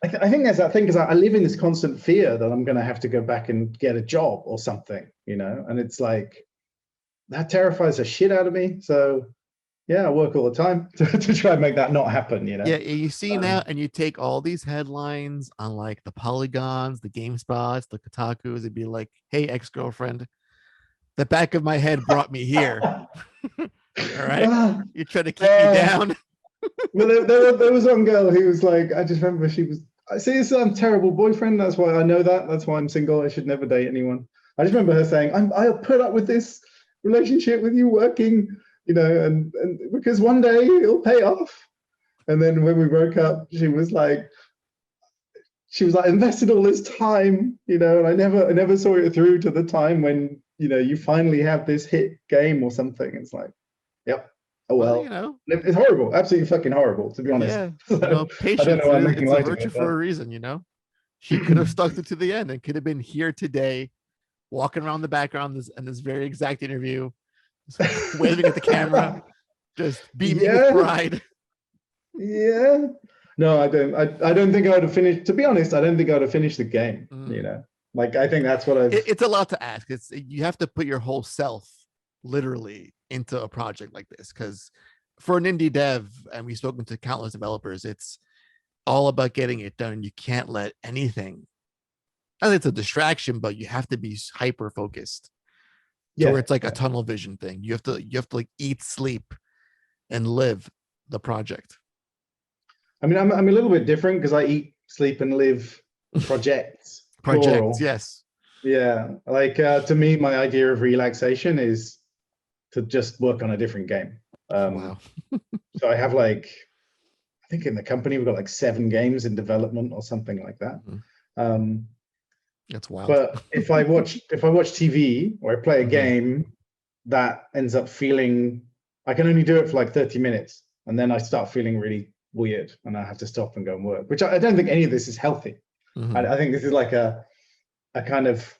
I think there's that thing, because I live in this constant fear that I'm going to have to go back and get a job or something, and it's like, that terrifies the shit out of me. So yeah, I work all the time to try and make that not happen, Yeah, you see now, and you take all these headlines on like the Polygons, the GameSpots, the Kotakus, it'd be like, "Hey, ex-girlfriend, the back of my head brought me here." All right, you try to keep me down. Well, there was one girl who was like, I just remember she was, I see this terrible boyfriend. That's why I know that. That's why I'm single. I should never date anyone. I just remember her saying, I'll put up with this relationship with you working, and because one day it'll pay off. And then when we broke up, she was like, invested all this time, and I never saw it through to the time when, you finally have this hit game or something. It's like, Yep. Oh well. you know, It's horrible, absolutely fucking horrible, to be honest. yeah, I don't patience. know why I'm making It's a light of virtue it. for a reason. She could have stuck it to the end and could have been here today, walking around the background in this very exact interview, waving at the camera, just beaming with pride. Yeah. No, I don't. I don't think I would have finished. To be honest, I don't think I would have finished the game. Like I think that's what It's a lot to ask. You have to put your whole self literally into a project like this, because for an indie dev, and we've spoken to countless developers, it's all about getting it done. You can't let anything. I think it's a distraction, but you have to be hyper focused. So it's like a tunnel vision thing. You have to like eat, sleep, and live the project. I mean, I'm a little bit different because I eat, sleep, and live projects. Projects, yes. Yeah, like to me, my idea of relaxation is to just work on a different game. Wow. So I have I think in the company we've got like 7 games in development or something like that. That's wild. But if I watch TV or I play a game, that ends up feeling I can only do it for like 30 minutes, and then I start feeling really weird, and I have to stop and go and work. Which I don't think any of this is healthy. I think this is like a kind of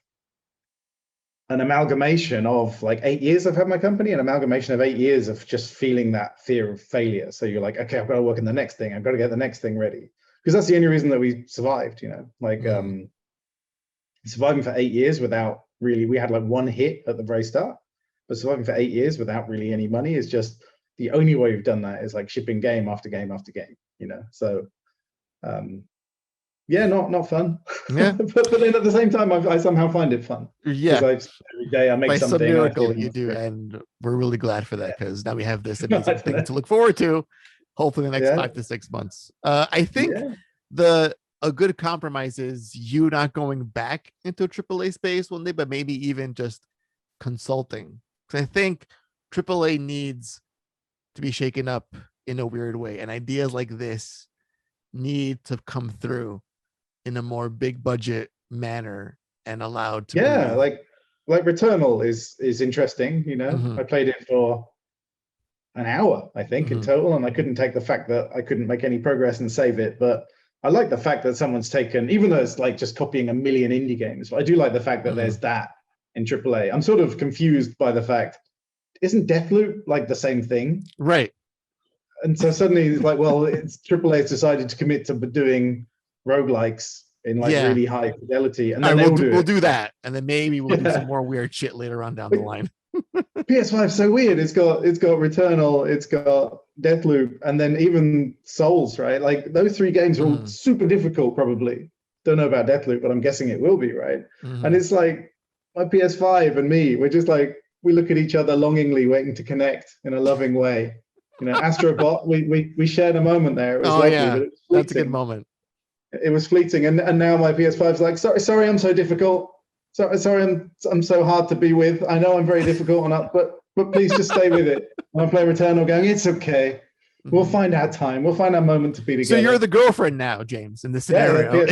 an amalgamation of like 8 years I've had my company, an amalgamation of 8 years of just feeling that fear of failure. So you're like, okay, I've got to work on the next thing. I've got to get the next thing ready, because that's the only reason that we survived. Surviving for 8 years without really, we had like 1 hit at the very start, but surviving for 8 years without really any money is just the only way we've done that, is like shipping game after game after game. So yeah, not fun. Yeah. but then at the same time, I somehow find it fun. Yeah. Every day I make something. By some miracle you do, and we're really glad for that, because now we have this amazing thing to look forward to, hopefully in the next 5 to 6 months. I think a good compromise is you not going back into AAA space one day, but maybe even just consulting. Because I think AAA needs to be shaken up in a weird way, and ideas like this need to come through in a more big budget manner and allowed to breathe. like Returnal is interesting. I played it for an hour, I think, in total, and I couldn't take the fact that I couldn't make any progress and save it. But I like the fact that someone's taken, even though it's like just copying a million indie games, but I do like the fact that there's that in AAA. I'm sort of confused by the fact, isn't Deathloop like the same thing? Right. And so suddenly it's like, well, it's AAA's decided to commit to doing roguelikes in like really high fidelity, and then we'll do that, and then maybe we'll do some more weird shit later on down the line. PS5 is so weird. It's got Returnal, it's got Deathloop, and then even Souls, right? Like those 3 games are all super difficult, probably. Don't know about Deathloop, but I'm guessing it will be, right? And it's like my PS5 and me, we're just like, we look at each other longingly, waiting to connect in a loving way. Astrobot, we shared a moment there. It was lovely, but it was that's a good moment. It was fleeting, and now my PS5 is like, sorry, I'm so difficult. Sorry, I'm so hard to be with. I know I'm very difficult, but please just stay with it. And I play Returnal, going, it's okay. We'll find our time. We'll find our moment to be together. So you're the girlfriend now, James, in this scenario.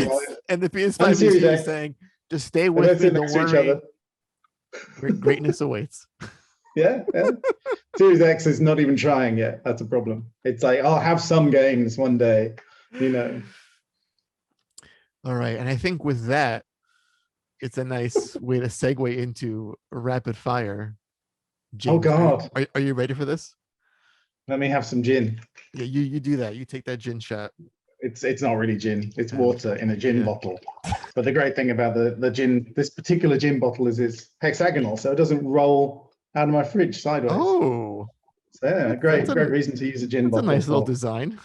And the PS5 is saying, just stay with me. Don't worry. Greatness awaits. Yeah. Series X is not even trying yet. That's a problem. It's like, I'll have some games one day, All right. And I think with that, it's a nice way to segue into rapid fire. James, oh God. Are you ready for this? Let me have some gin. Yeah, you do that. You take that gin shot. It's not really gin. It's water in a gin bottle. But the great thing about the gin, this particular gin bottle, is it's hexagonal, so it doesn't roll out of my fridge sideways. Oh. So yeah, great reason to use a gin bottle. That's a nice little design.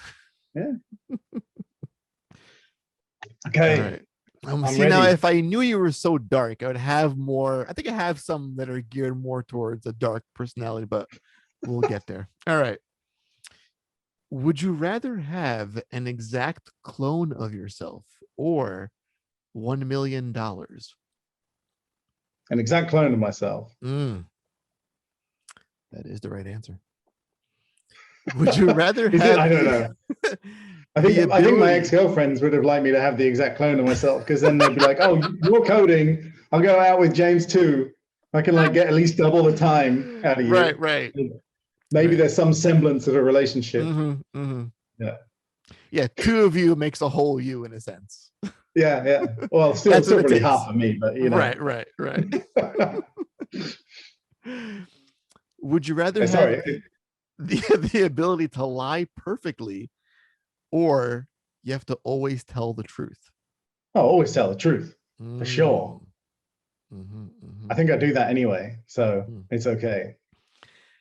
Yeah. Okay. All right. See, now if I knew you were so dark, I would have more. I think I have some that are geared more towards a dark personality, but we'll get there. All right. Would you rather have an exact clone of yourself or $1 million? An exact clone of myself. That is the right answer. Would you rather have? I don't know. I think my ex-girlfriends would have liked me to have the exact clone of myself, because then they'd be like, "Oh, you're coding. I'll go out with James too. I can like get at least double the time out of you." Right. Maybe there's some semblance of a relationship. Yeah. Yeah, two of you makes a whole you in a sense. Yeah. Well, still really half of me, but you know. Right. Would you rather have Sorry. the ability to lie perfectly, or you have to always tell the truth? Oh, always tell the truth, for sure. I think I do that anyway, so it's okay.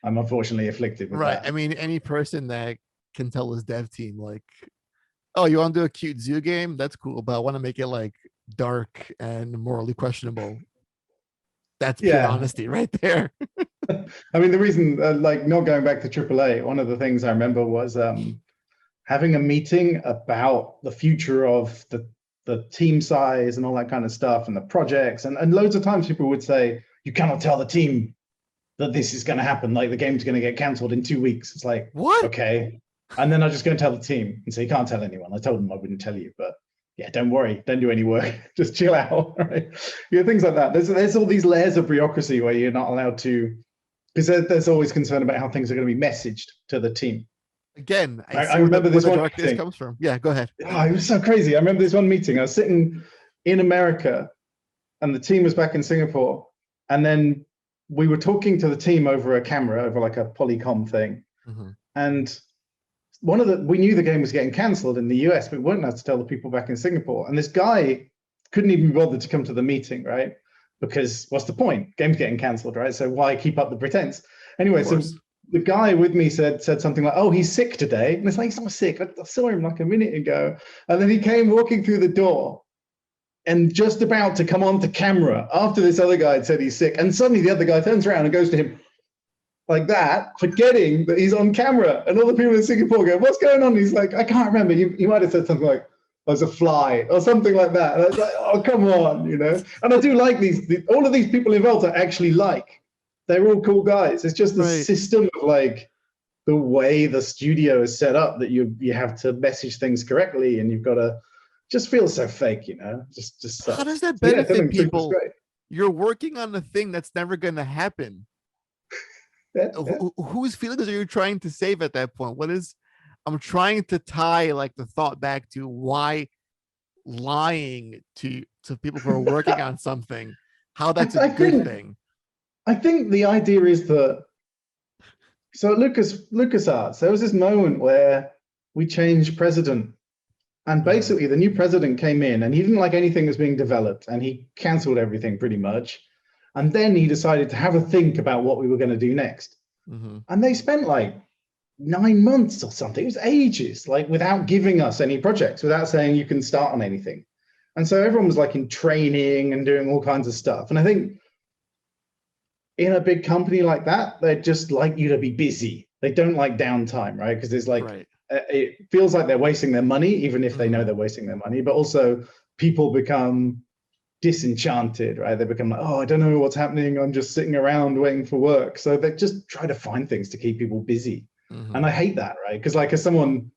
I'm unfortunately afflicted with that. I mean, any person that can tell his dev team, like, oh, you want to do a cute zoo game? That's cool, but I want to make it like dark and morally questionable. That's pure honesty right there. I mean, the reason, like, not going back to AAA, one of the things I remember was having a meeting about the future of the team size and all that kind of stuff and the projects. And loads of times people would say, you cannot tell the team that this is going to happen. Like, the game's going to get canceled in 2 weeks. It's like, what? Okay. And then I just go and tell the team and say, you can't tell anyone. I told them I wouldn't tell you, but yeah, don't worry. Don't do any work. Just chill out. Right? Things like that. There's all these layers of bureaucracy where you're not allowed to, because there's always concern about how things are going to be messaged to the team. Again, I remember this one this comes from. Yeah, go ahead. Oh, it was so crazy. I remember this one meeting. I was sitting in America and the team was back in Singapore. And then we were talking to the team over a camera, over like a Polycom thing. And we knew the game was getting cancelled in the US, but we weren't allowed to tell the people back in Singapore. And this guy couldn't even be bothered to come to the meeting, right? Because what's the point? Game's getting cancelled, right? So why keep up the pretense? Anyway, so the guy with me said something like, oh, he's sick today. And it's like, he's not sick. I saw him like a minute ago. And then he came walking through the door and just about to come onto camera after this other guy had said he's sick. And suddenly the other guy turns around and goes to him like that, forgetting that he's on camera. And all the people in Singapore go, what's going on? He's like, I can't remember. He might have said something like, there's a fly or something like that. And I was like, oh, come on, you know? And I do like all of these people involved are actually they're all cool guys. It's just the system of like the way the studio is set up that you have to message things correctly and you've got to just feel so fake, you know? Just sucks. How does that benefit people? You're working on a thing that's never going to happen. Whose feelings are you trying to save at that point? I'm trying to tie like the thought back to why lying to people who are working on something, how that's a good thing. I think the idea is that, so LucasArts, there was this moment where we changed president, and basically the new president came in and he didn't like anything that's being developed and he canceled everything pretty much. And then he decided to have a think about what we were going to do next. And they spent like 9 months or something. It was ages, like without giving us any projects, without saying you can start on anything. And so everyone was like in training and doing all kinds of stuff. And I think in a big company like that, they just like you to be busy. They don't like downtime, right? Because there's like, it feels like they're wasting their money, even if they know they're wasting their money. But also people become disenchanted, right? They become like, oh, I don't know what's happening. I'm just sitting around waiting for work. So they just try to find things to keep people busy. And I hate that, right? Because like as someone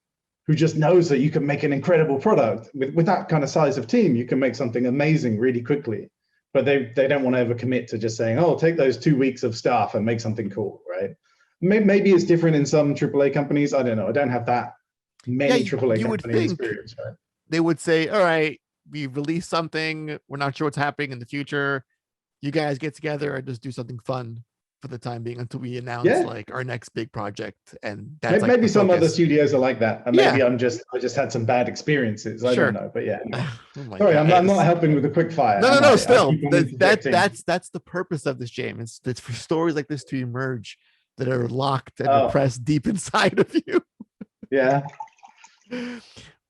who just knows that you can make an incredible product with that kind of size of team, you can make something amazing really quickly. But they don't want to ever commit to just saying, oh, take those 2 weeks of staff and make something cool, right? Maybe it's different in some AAA companies. I don't know. I don't have that many AAA company experience, right? They would say, all right, we released something. We're not sure what's happening in the future. You guys get together and just do something fun for the time being until we announce like our next big project. And that's maybe like some other studios are like that. And maybe I just had some bad experices. I don't know. But yeah. Sorry, I'm not helping with the quick fire. No, still. That's the purpose of this, James. It's for stories like this to emerge that are locked and repressed deep inside of you. Yeah.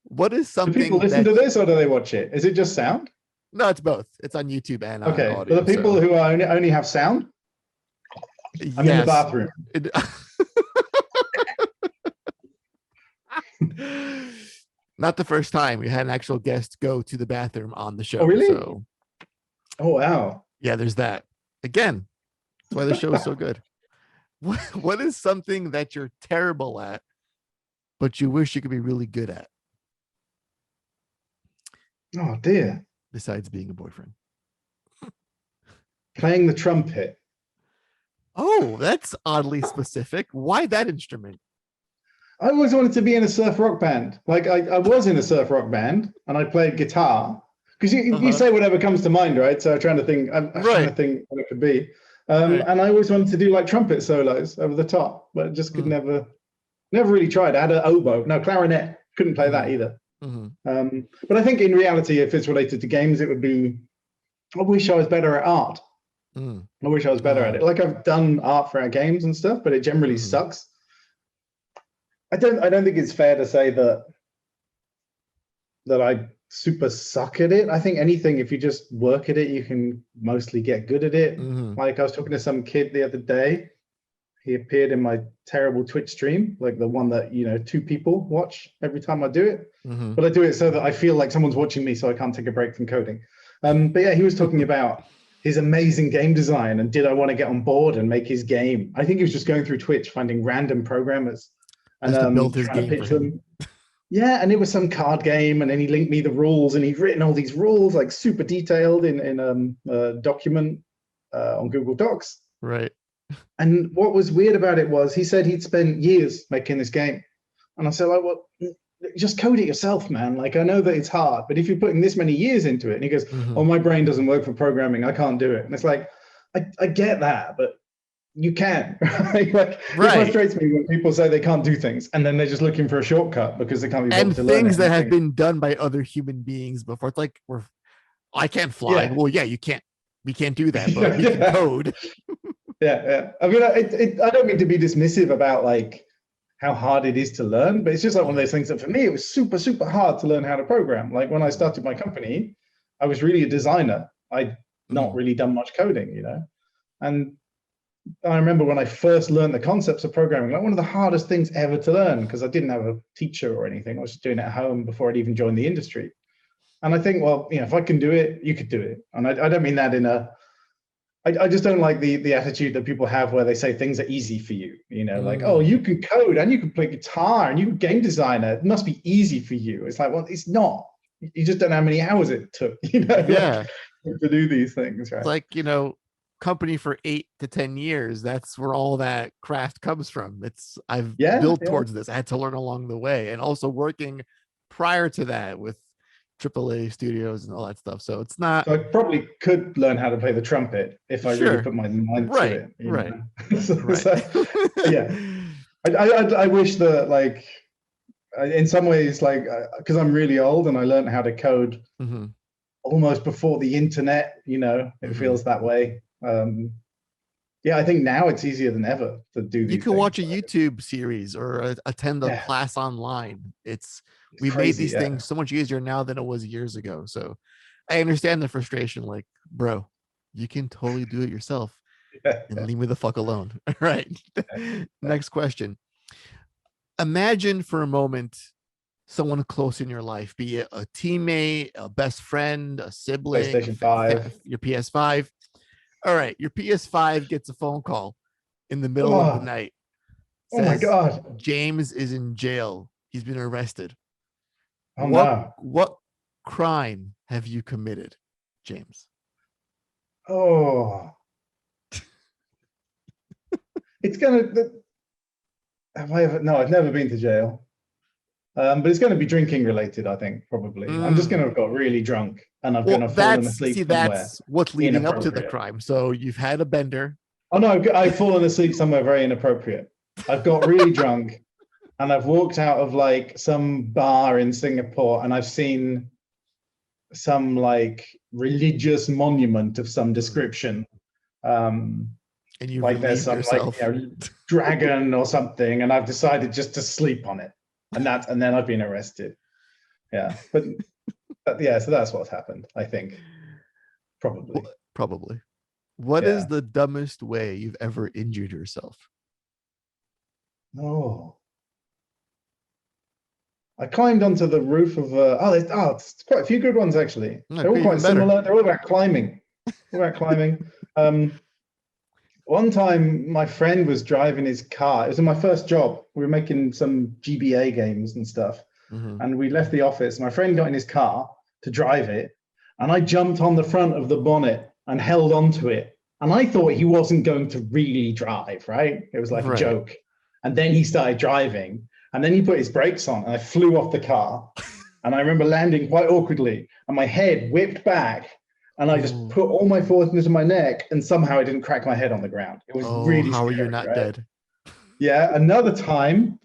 What is something? Do people listen to this or do they watch it? Is it just sound? No, it's both. It's on YouTube and on audio. For the people who only have sound, I'm in the bathroom. Not the first time we had an actual guest go to the bathroom on the show. Oh, really? So, oh, wow. Yeah, there's that. Again, that's why the show is so good. What is something that you're terrible at, but you wish you could be really good at? Oh, dear. Besides being a boyfriend. Playing the trumpet. Oh, that's oddly specific. Why that instrument? I always wanted to be in a surf rock band. Like I was in a surf rock band and I played guitar. Because you say whatever comes to mind, right? So I'm trying to think, I'm trying to Right. think what it could be. Right. And I always wanted to do like trumpet solos over the top, but just could never really tried. I had an oboe, no clarinet, couldn't play that either. But I think in reality, if it's related to games, it would be, I wish I was better at art. I wish I was better at it. Like I've done art for our games and stuff, but it generally sucks. I don't think it's fair to say that I super suck at it. I think anything, if you just work at it, you can mostly get good at it. Like I was talking to some kid the other day. He appeared in my terrible Twitch stream, like the one that, 2 people watch every time I do it. But I do it so that I feel like someone's watching me, so I can't take a break from coding. But yeah, he was talking about his amazing game design and did I want to get on board and make his game. I think he was just going through Twitch, finding random programmers and to build his trying to game pitch for him. them. Yeah, and it was some card game, and then he linked me the rules, and he'd written all these rules like super detailed in a document on Google Docs. Right. And what was weird about it was he said he'd spent years making this game, and I said, like, well, just code it yourself, man. Like I know that it's hard, but if you're putting this many years into it, and he goes, oh, my brain doesn't work for programming, I can't do it. And it's like, I get that, but you can. Like it frustrates me when people say they can't do things and then they're just looking for a shortcut because they can't be bothered to learn things that have been done by other human beings before. It's like I can't fly. Yeah. Well, yeah, you can't. We can't do that, but we can code. Yeah. I mean, I don't mean to be dismissive about like how hard it is to learn, but it's just like one of those things that for me it was super, super hard to learn how to program. Like when I started my company, I was really a designer. I'd not really done much coding, and I remember when I first learned the concepts of programming, like one of the hardest things ever to learn, because I didn't have a teacher or anything. I was just doing it at home before I'd even joined the industry. And I think, well, if I can do it, you could do it. And I don't mean that in a, I just don't like the attitude that people have where they say things are easy for you, like, oh, you can code and you can play guitar and you can game designer. It must be easy for you. It's like, well, it's not. You just don't know how many hours it took, to do these things, right? It's like, company for 8 to 10 years. That's where all that craft comes from. I've built towards this. I had to learn along the way, and also working prior to that with AAA studios and all that stuff. So it's not. So I probably could learn how to play the trumpet if I really put my mind to it. Right. Yeah. I wish that, like, in some ways, like, because I'm really old and I learned how to code almost before the internet. It feels that way. I think now it's easier than ever to do these. You can watch a YouTube series or attend a class online. We made these things so much easier now than it was years ago. So I understand the frustration. Like, bro, you can totally do it yourself and leave me the fuck alone. All right. Next question. Imagine for a moment someone close in your life, be it a teammate, a best friend, a sibling, PlayStation 5, your PS5. All right, your PS5 gets a phone call in the middle of the night. Oh my God. James is in jail. He's been arrested. Oh no. What crime have you committed, James? Oh. It's gonna. Have I ever? No, I've never been to jail. But it's going to be drinking related, I think, probably. I'm just going to have got really drunk and I'm going to fallen asleep somewhere. That's what's leading up to the crime. So you've had a bender. Oh no, I've fallen asleep somewhere very inappropriate. I've got really drunk and I've walked out of like some bar in Singapore and I've seen some like religious monument of some description. And you like there's some like dragon or something, and I've decided just to sleep on it. And then I've been arrested. Yeah. But yeah, so that's what's happened, I think. Probably. What is the dumbest way you've ever injured yourself? Oh. I climbed onto the roof of it's quite a few good ones actually. They're all quite similar. They're all about climbing. One time, my friend was driving his car. It was in my first job. We were making some GBA games and stuff. And we left the office. My friend got in his car to drive it. And I jumped on the front of the bonnet and held onto it And I thought he wasn't going to really drive, right? It was like a Right. joke. And then he started driving, and then he put his brakes on, and I flew off the car. And I remember landing quite awkwardly, and my head whipped back, and I just put all my force into my neck, and somehow I didn't crack my head on the ground. It was really how scary, are you not right? dead? Yeah. Another time,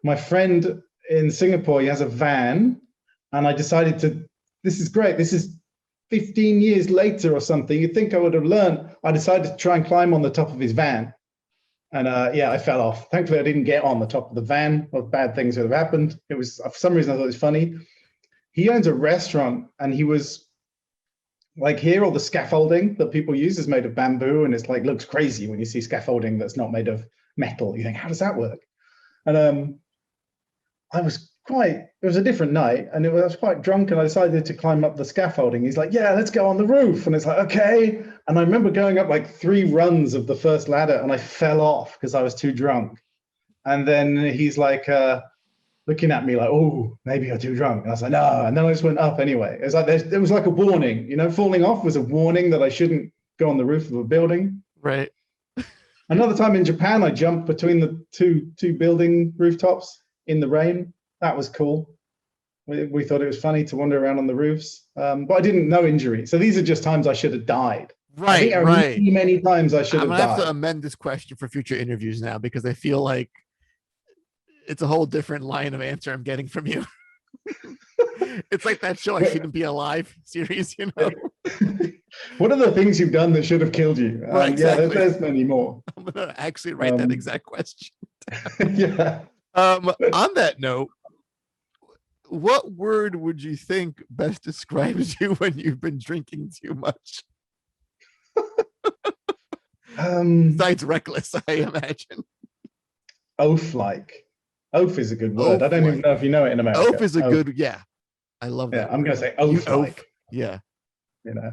my friend in Singapore, he has a van, and I decided to, this is great. This is 15 years later or something. You'd think I would have learned. I decided to try and climb on the top of his van. And yeah, I fell off. Thankfully, I didn't get on the top of the van, or bad things would have happened. It was, for some reason, I thought it was funny. He owns a restaurant, and he was like, here, all the scaffolding that people use is made of bamboo, and it's like, looks crazy when you see scaffolding that's not made of metal. You think, how does that work? And I was it was a different night, and I was quite drunk, and I decided to climb up the scaffolding. He's like, yeah, let's go on the roof. And it's like, okay. And I remember going up like 3 runs of the first ladder, and I fell off because I was too drunk. And then he's like, looking at me like, oh, maybe you're too drunk. And I was like, no. And then I just went up anyway. It was like, there was like a warning, you know, falling off was a warning that I shouldn't go on the roof of a building. Right. Another time in Japan, I jumped between the two building rooftops in the rain. That was cool. We thought it was funny to wander around on the roofs, but I didn't, no injury. So these are just times I should have died. I think many times I should have died. I'm gonna have to amend this question for future interviews now, because I feel like it's a whole different line of answer I'm getting from you. It's like that show I Shouldn't Be Alive series, you know. What are the things you've done that should have killed you? Right, exactly. Yeah, there's many more. I'm gonna actually write that exact question. Yeah. On that note, what word would you think best describes you when you've been drinking too much? Besides reckless, I imagine. Oaf-like. Oaf is a good word. I don't even know if you know it in America. Oaf is a good, yeah. I love that. I'm going to say oaf-like. Yeah. You know,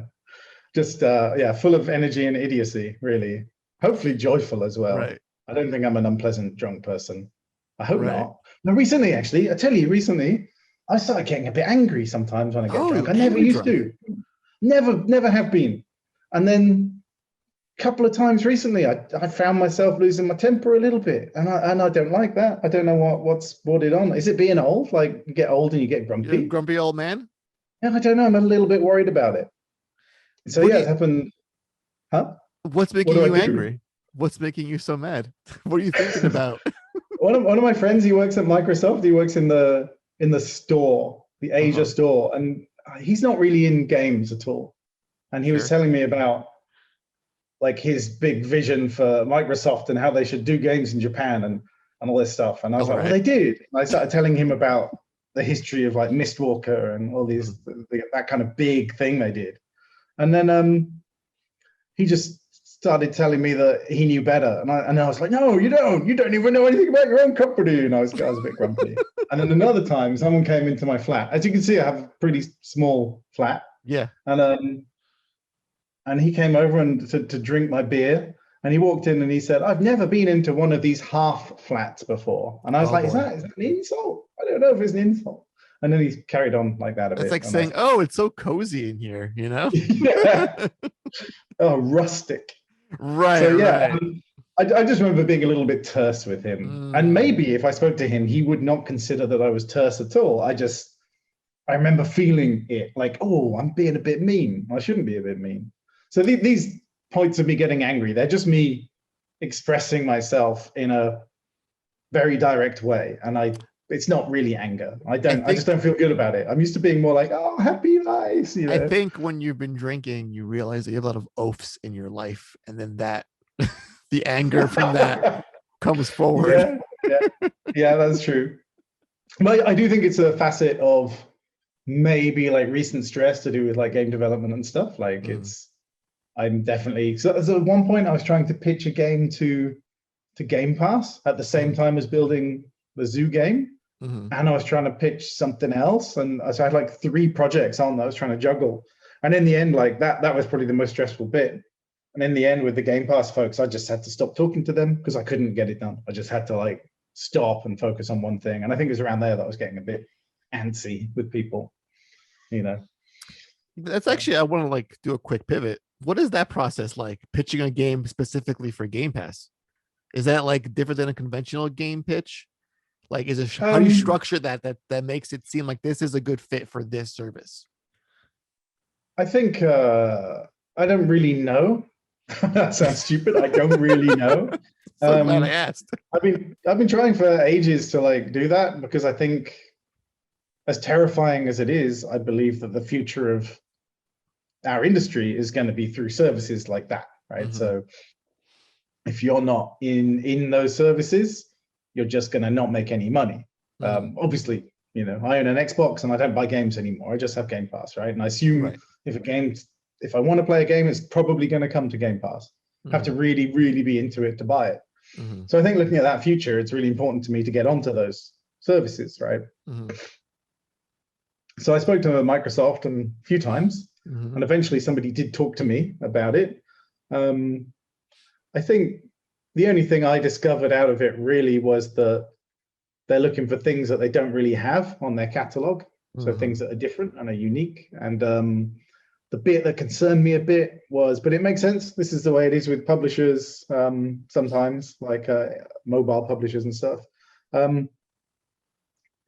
just, yeah, full of energy and idiocy, really. Hopefully joyful as well. Right. I don't think I'm an unpleasant drunk person. I hope not. No, recently, actually, I tell you, recently, I started getting a bit angry sometimes when I get drunk. I never used to. Never have been. And then a couple of times recently, I found myself losing my temper a little bit. And I don't like that. I don't know what's brought it on. Is it being old? Like, you get old and you get grumpy? You're a grumpy old man? Yeah, I don't know. I'm a little bit worried about it. So yeah, it happened. Huh? What's making you angry? What's making you so mad? What are you thinking about? One of my friends, he works at Microsoft. He works in the store, the Asia store, and he's not really in games at all. And he was telling me about like his big vision for Microsoft and how they should do games in Japan and all this stuff. And I was like, well, they did. And I started telling him about the history of like Mistwalker and all these that kind of big thing they did. And then he just started telling me that he knew better, and I was like, no, you don't even know anything about your own company. And I was a bit grumpy. And then another time, someone came into my flat. As you can see, I have a pretty small flat. Yeah. And he came over and to drink my beer, and he walked in and he said, I've never been into one of these half flats before. And I was like, is that an insult? I don't know if it's an insult. And then he carried on like that a bit. It's like saying, oh, it's so cozy in here, you know? Yeah. Oh, rustic. Right. So yeah, I just remember being a little bit terse with him. And maybe if I spoke to him, he would not consider that I was terse at all. I remember feeling it like, oh, I'm being a bit mean. I shouldn't be a bit mean. So these points of me getting angry, they're just me expressing myself in a very direct way. And it's not really anger. I just don't feel good about it. I'm used to being more like, oh, happy, nice. You know? I think when you've been drinking, you realize that you have a lot of oafs in your life, and then that the anger from that comes forward. Yeah, that's true. But I do think it's a facet of maybe like recent stress to do with like game development and stuff. Like I'm definitely so at one point I was trying to pitch a game to Game Pass at the same time as building the zoo game. And I was trying to pitch something else, and so I had like 3 projects on that I was trying to juggle. And in the end, like that was probably the most stressful bit. And in the end, with the Game Pass folks, I just had to stop talking to them because I couldn't get it done. I just had to like stop and focus on one thing. And I think it was around there that I was getting a bit antsy with people, you know. That's actually, I want to like do a quick pivot What is that process like? Pitching a game specifically for Game Pass? Is that like different than a conventional game pitch? Like, is it how do you structure that makes it seem like this is a good fit for this service? I think I don't really know. That sounds stupid. I don't really know. So glad I asked. I've been trying for ages to like do that, because I think, as terrifying as it is, I believe that the future of our industry is going to be through services like that, right? Mhm. So if you're not in those services, you're just going to not make any money. Obviously, you know, I own an Xbox and I don't buy games anymore. I just have Game Pass, right? And I assume Right. if I want to play a game, it's probably going to come to Game Pass. Have to really, really be into it to buy it. So I think looking at that future, it's really important to me to get onto those services, right? So I spoke to Microsoft a few times, and eventually somebody did talk to me about it. I think the only thing I discovered out of it really was that they're looking for things that they don't really have on their catalog. So things that are different and are unique. And the bit that concerned me a bit was, but it makes sense. This is the way it is with publishers sometimes, like mobile publishers and stuff.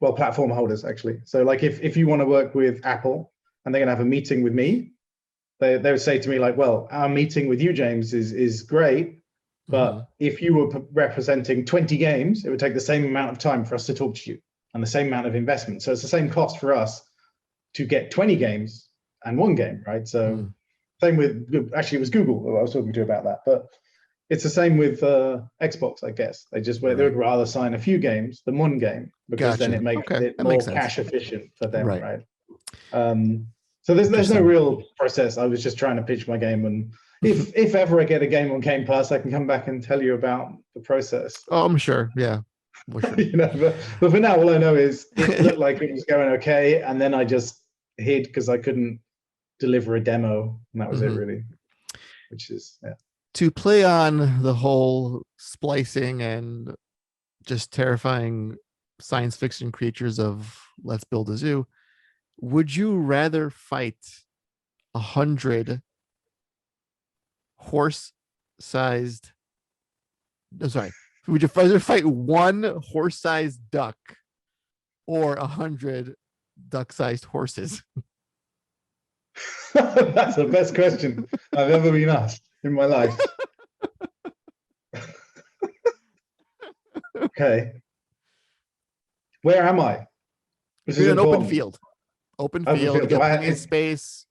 Well, platform holders, actually. So like if you want to work with Apple and they're going to have a meeting with me, they would say to me like, well, our meeting with you, James, is great. But if you were representing 20 games, it would take the same amount of time for us to talk to you and the same amount of investment. So it's the same cost for us to get 20 games and one game, right? So same with, actually it was Google who I was talking to about that, but it's the same with Xbox, I guess. They would rather sign a few games than one game, because then it makes it more cash efficient for them, right? So there's no real process. I was just trying to pitch my game, and if ever I get a game on Game Pass, I can come back and tell you about the process. Oh, I'm sure. Yeah. Sure. You know, but for now, all I know is it looked like it was going okay, and then I just hid because I couldn't deliver a demo, and that was it really. Which is to play on the whole splicing and just terrifying science fiction creatures of Let's Build a Zoo. Would you rather fight 100 horse-sized? No, sorry. Would you rather fight one horse-sized duck or 100 duck-sized horses? That's the best question I've ever been asked in my life. Okay. Where am I? This is an open field. Open field. You got plenty of space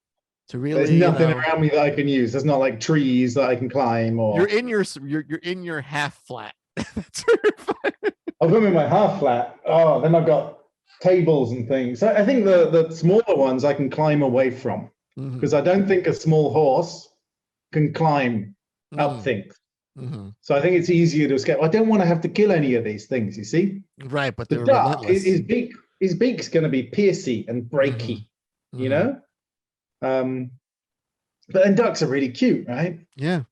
to really. There's nothing around me that I can use. There's not like trees that I can climb, or you're in your half flat. I'll go in my half flat. Oh, then I've got tables and things. So I think the smaller ones I can climb away from, because I don't think a small horse can climb up things. So I think it's easier to escape. I don't want to have to kill any of these things, you see? Right, but the duck, his beak's going to be piercy and breaky, you know? But then ducks are really cute, right? Yeah.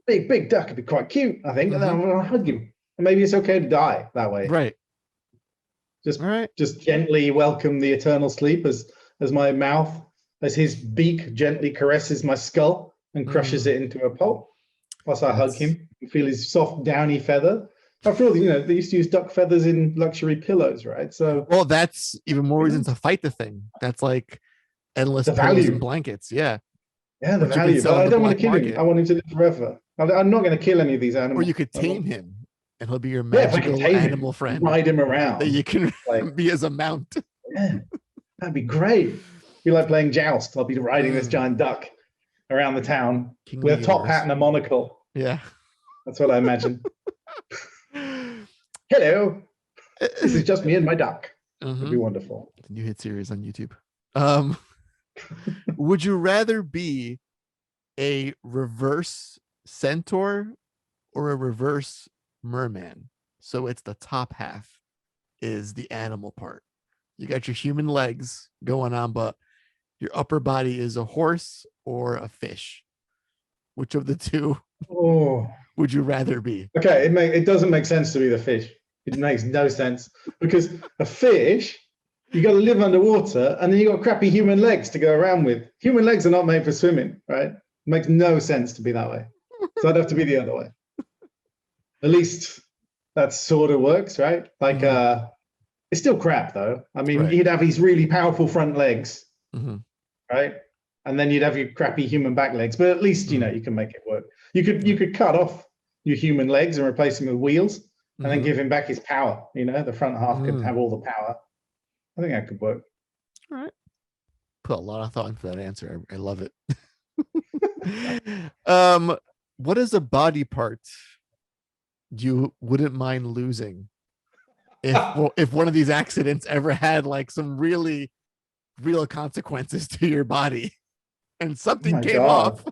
Big duck would be quite cute, I think. And then I'll hug him. And maybe it's okay to die that way. Right. Just gently welcome the eternal sleep as his beak gently caresses my skull and crushes it into a pulp. Plus I hug him and feel his soft downy feather. After all, you know, they used to use duck feathers in luxury pillows, right? So, well, that's even more reason to fight the thing. That's like endless pillows and blankets. Yeah. Yeah, the value. But I don't want to kill him. I want him to live forever. I'm not going to kill any of these animals. Or you could tame him, and he'll be your magical animal friend. Ride him around. That you can be as a mount. Yeah, that'd be great. Be like playing joust. I'll be riding this giant duck around the town with a top hat and a monocle. Yeah, that's what I imagine. Hello, this is just me and my duck. It'd be wonderful. New hit series on YouTube. Would you rather be a reverse Centaur or a reverse Merman? So it's the top half is the animal part. You got your human legs going on, but your upper body is a horse or a fish. Which of the two would you rather be? Okay, it doesn't make sense to be the fish. It makes no sense, because a fish, you got to live underwater, and then you got crappy human legs to go around with. Human legs are not made for swimming, right? makes no sense to be that way. So I'd have to be the other way. At least that sort of works, right? Like, it's still crap though. I mean, Right. you'd have these really powerful front legs, Mm-hmm. right? And then you'd have your crappy human back legs, but at least you know you can make it work. You could cut off your human legs and replace them with wheels, and then give him back his power. You know, the front half could have all the power. I think that could work. All right. Put a lot of thought into that answer. I love it. What is a body part you wouldn't mind losing if one of these accidents ever had like some really real consequences to your body and something came God. off?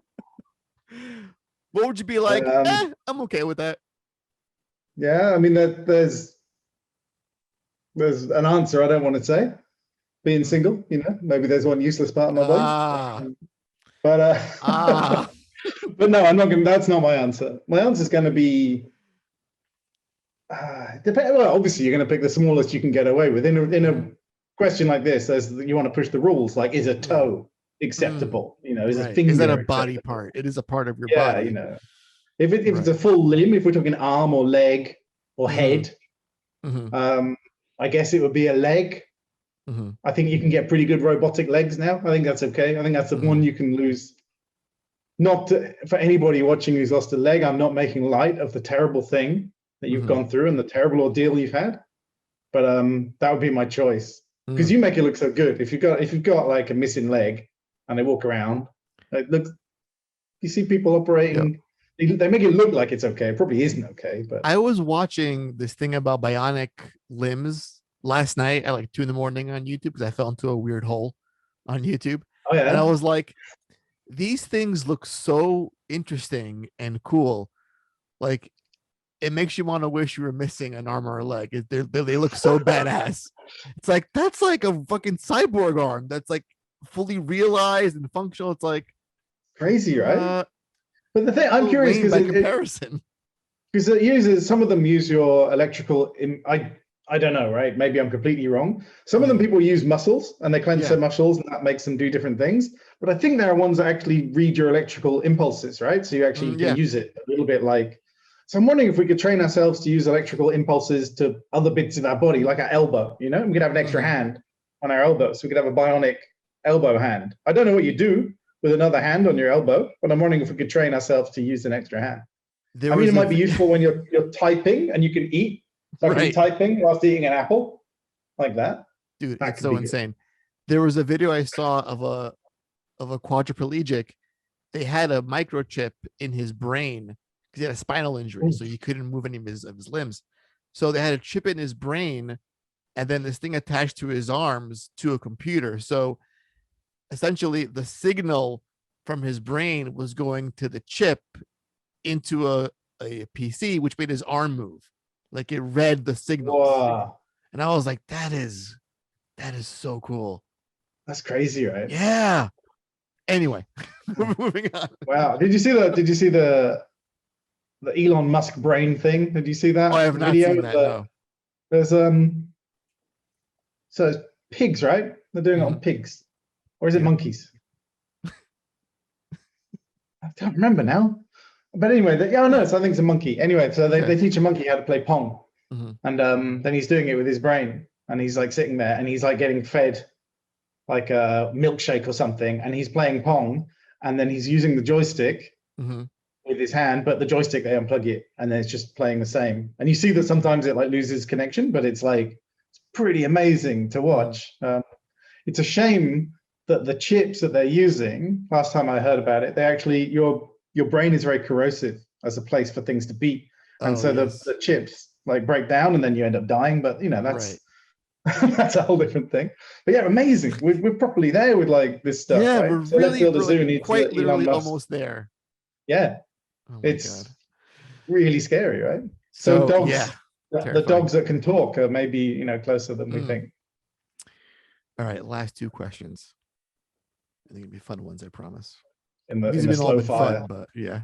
What would you be like? I'm okay with that. Yeah, I mean, there's an answer I don't want to say. Being single, you know, maybe there's one useless part of my body. But but no, I'm not going. That's not my answer. My answer is going to be well, obviously, you're going to pick the smallest you can get away with. In a question like this, you want to push the rules. Like, is a toe acceptable? You know, is a finger? Is that a body acceptable? part? It is a part of your Yeah, body. you know, if it's a full limb, if we're talking arm or leg or head, I guess it would be a leg. I think you can get pretty good robotic legs now. I think that's okay. I think that's the one you can lose. For anybody watching who's lost a leg, I'm not making light of the terrible thing that you've gone through and the terrible ordeal you've had. But that would be my choice, because you make it look so good. If you've got like a missing leg and they walk around, it looks. You see people operating. Yep. They make it look like it's okay. It probably isn't okay. But I was watching this thing about bionic limbs last night at like 2 a.m. on YouTube because I fell into a weird hole on YouTube. Oh yeah. And I was like, these things look so interesting and cool. Like, it makes you want to wish you were missing an arm or a leg. They look so badass. It's like, that's like a fucking cyborg arm that's like fully realized and functional. It's like crazy, right? But the thing I'm curious because by comparison, because it uses, some of them use your electrical. I don't know, right? Maybe I'm completely wrong. Some of them people use muscles and they clench their muscles and that makes them do different things. But I think there are ones that actually read your electrical impulses, right? So you actually can use it a little bit like. So I'm wondering if we could train ourselves to use electrical impulses to other bits of our body, like our elbow. You know, we could have an extra hand on our elbow, so we could have a bionic elbow hand. I don't know what you do with another hand on your elbow, but I'm wondering if we could train ourselves to use an extra hand. I mean, it might be useful when you're typing and you can eat. So I can be typing whilst eating an apple, like that. Dude, that's so insane. There was a video I saw of a quadriplegic. They had a microchip in his brain because he had a spinal injury, so he couldn't move any of his limbs. So they had a chip in his brain, and then this thing attached to his arms to a computer. So essentially, the signal from his brain was going to the chip into a PC, which made his arm move. Like, it read the signals. Wow. And I was like, that is so cool. That's crazy, right? Yeah. Anyway, moving on. Wow. Did you see the Elon Musk brain thing? Did you see that? Oh, I have not seen that. No. There's so it's pigs, right? They're doing it on pigs. Or is it monkeys? I don't remember now. But anyway, no, so I think it's a monkey. Anyway, so they teach a monkey how to play Pong. And then he's doing it with his brain. And he's like sitting there and he's like getting fed like a milkshake or something. And he's playing Pong. And then he's using the joystick with his hand, but the joystick, they unplug it. And then it's just playing the same. And you see that sometimes it like loses connection, but it's like, it's pretty amazing to watch. It's a shame that the chips that they're using, last time I heard about it, they actually, your brain is very corrosive as a place for things to be. And the chips like break down and then you end up dying. But, you know, that's that's a whole different thing. But yeah, amazing. We're properly there with like this stuff. Yeah, right? we're So really quite literally almost there. Yeah. It's really scary, right? So dogs, the dogs that can talk are maybe, you know, closer than we think. All right, last 2 questions. I think it'll be fun ones, I promise. In the slow fire. Fun, but yeah.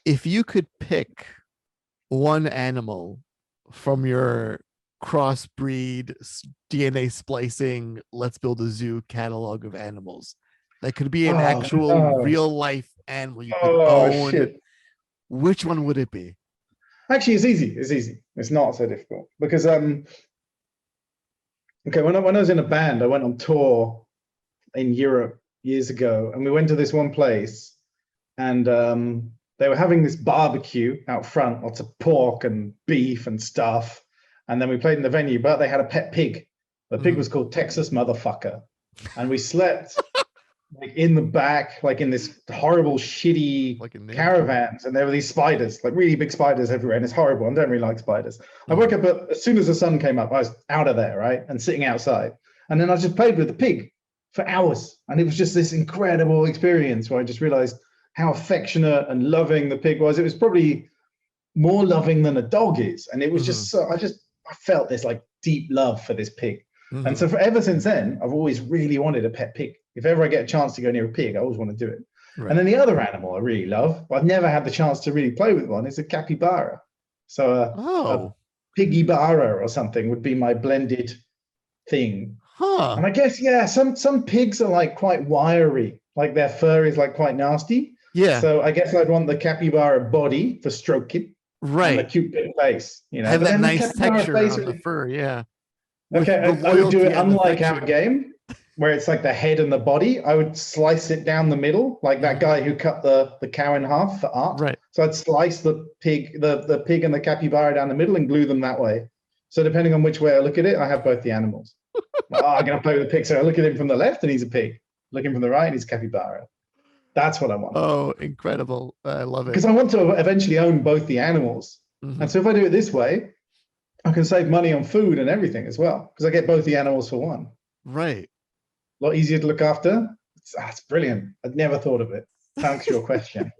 If you could pick one animal from your crossbreed DNA splicing, let's build a zoo catalog of animals, That could be an Oh actual no. real life animal you could Oh own. shit. Which one would it be? Actually, it's easy. It's easy. It's not so difficult because okay, when I was in a band, I went on tour in Europe years ago, and we went to this one place, and they were having this barbecue out front, lots of pork and beef and stuff, and then we played in the venue. But they had a pet pig. The pig was called Texas Motherfucker, and we slept like in the back, like in this horrible, shitty Like a name. caravans, and there were these spiders, like really big spiders everywhere, and it's horrible. I don't really like spiders. I woke up, but as soon as the sun came up, I was out of there, right, and sitting outside, and then I just played with the pig for hours, and it was just this incredible experience where I just realized how affectionate and loving the pig was. It was probably more loving than a dog is, and it was just so I felt this like deep love for this pig. And so ever since then, I've always really wanted a pet pig. If ever I get a chance to go near a pig, I always want to do it. Right. And then the other animal I really love, but I've never had the chance to really play with one, is a capybara. So a piggy bara or something would be my blended thing. And I guess, yeah, some pigs are like quite wiry, like their fur is like quite nasty. Yeah. So I guess I'd want the capybara body for stroking. Right. And the cute big face, you know. Have that then nice texture on the fur, yeah. Okay, I would do it unlike our game, where it's like the head and the body. I would slice it down the middle, like that guy who cut the cow in half for art. Right. So I'd slice the pig and the capybara down the middle and glue them that way. So depending on which way I look at it, I have both the animals. I'm going to play with the pig. So I look at him from the left and he's a pig. Looking from the right and he's a capybara. That's what I want. Oh, incredible. I love it. Because I want to eventually own both the animals. And so if I do it this way, I can save money on food and everything as well, because I get both the animals for one. Right. A lot easier to look after. It's brilliant. I'd never thought of it. Thanks for your question.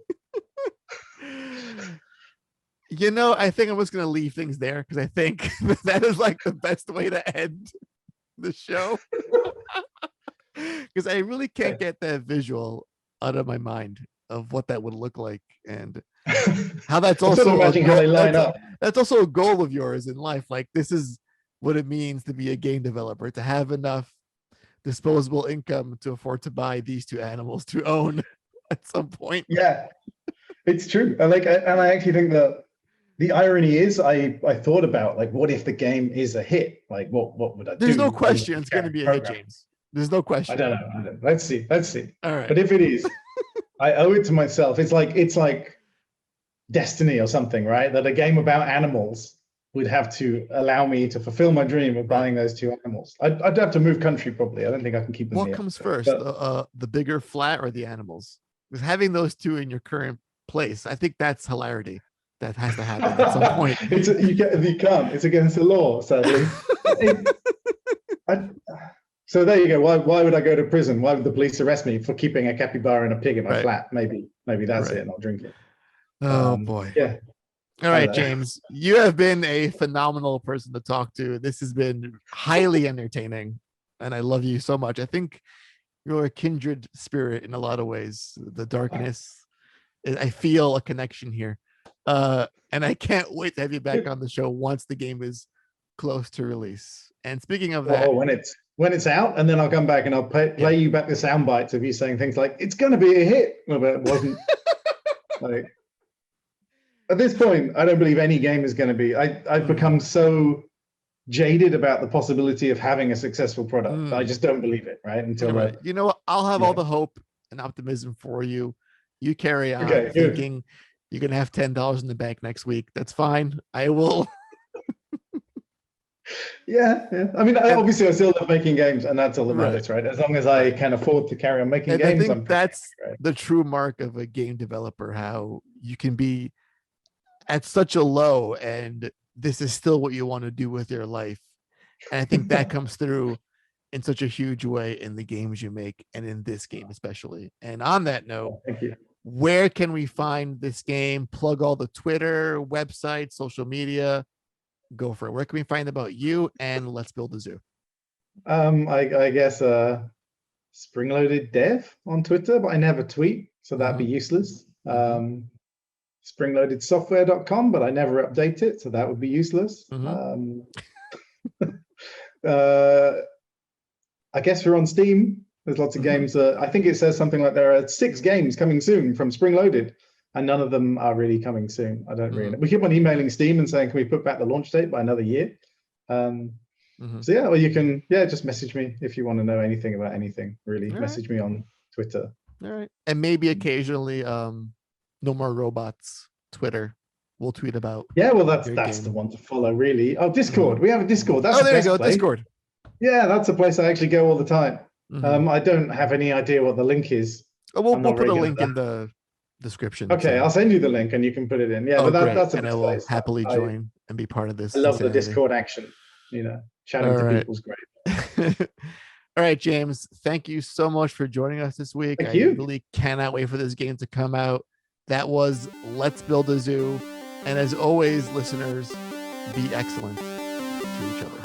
You know, I think I'm just going to leave things there because I think that is like the best way to end the show. Because I really can't get that visual out of my mind of what that would look like and how that's also sort of imagining how they line up. That's also a goal of yours in life. Like, this is what it means to be a game developer, to have enough disposable income to afford to buy these two animals to own at some point. Yeah, it's true. And I actually think that the irony is I thought about, like, what if the game is a hit? Like, what would I do? There's no question it's going to be a hit, James. There's no question. I don't know. Let's see. All right. But if it is, I owe it to myself. It's like destiny or something, right? That a game about animals would have to allow me to fulfill my dream of buying those two animals. I'd have to move country probably. I don't think I can keep them. What comes first, the bigger flat or the animals? Because having those two in your current place, I think that's hilarity. That has to happen at some point. You can't. It's against the law, sadly. So there you go. Why would I go to prison? Why would the police arrest me for keeping a capybara and a pig in my flat? Maybe that's it, and I'll drink it. Oh boy. Yeah. All right, James, you have been a phenomenal person to talk to. This has been highly entertaining, and I love you so much. I think you're a kindred spirit in a lot of ways. The darkness, I feel a connection here. And I can't wait to have you back on the show once the game is close to release. And speaking of that, when it's out, and then I'll come back and I'll play you back the sound bites of you saying things like, "It's going to be a hit," but it wasn't. Like, at this point, I don't believe any game is going to be. I've become so jaded about the possibility of having a successful product. I just don't believe it, right? Until you know what? I'll have all the hope and optimism for you. You carry on thinking you're going to have $10 in the bank next week. That's fine. I will. Yeah. I mean, obviously, I still love making games, and that's all that matters, right? As long as I can afford to carry on making games. I think that's the true mark of a game developer, how you can be at such a low and this is still what you want to do with your life. And I think that comes through in such a huge way in the games you make, and in this game especially. And on that note, thank you. Where can we find this game? Plug all the Twitter, website, social media. Go for it. Where can we find about you and Let's Build a Zoo? I guess Spring-Loaded Dev on Twitter, but I never tweet, so that'd be useless. Springloadedsoftware.com, but I never update it, so that would be useless. I guess we're on Steam. There's lots of games. I think it says something like there are 6 games coming soon from Spring Loaded, and none of them are really coming soon. I don't really know. We keep on emailing Steam and saying, can we put back the launch date by another year? So yeah, well, you can just message me if you want to know anything about anything. Really, message me on Twitter. All right, and maybe occasionally, No More Robots Twitter. We'll tweet about. Yeah, well, that's the one to follow, really. Oh, Discord. We have a Discord. That's there you go, place. Discord. Yeah, that's a place I actually go all the time. I don't have any idea what the link is. We'll put a link in the description. Okay, I'll send you the link and you can put it in. Yeah, but that's a and I will happily join and be part of this. I love the Discord action. Chatting to people's great. All right, James, thank you so much for joining us this week. Thank you. Really cannot wait for this game to come out. That was Let's Build a Zoo. And as always, listeners, be excellent to each other.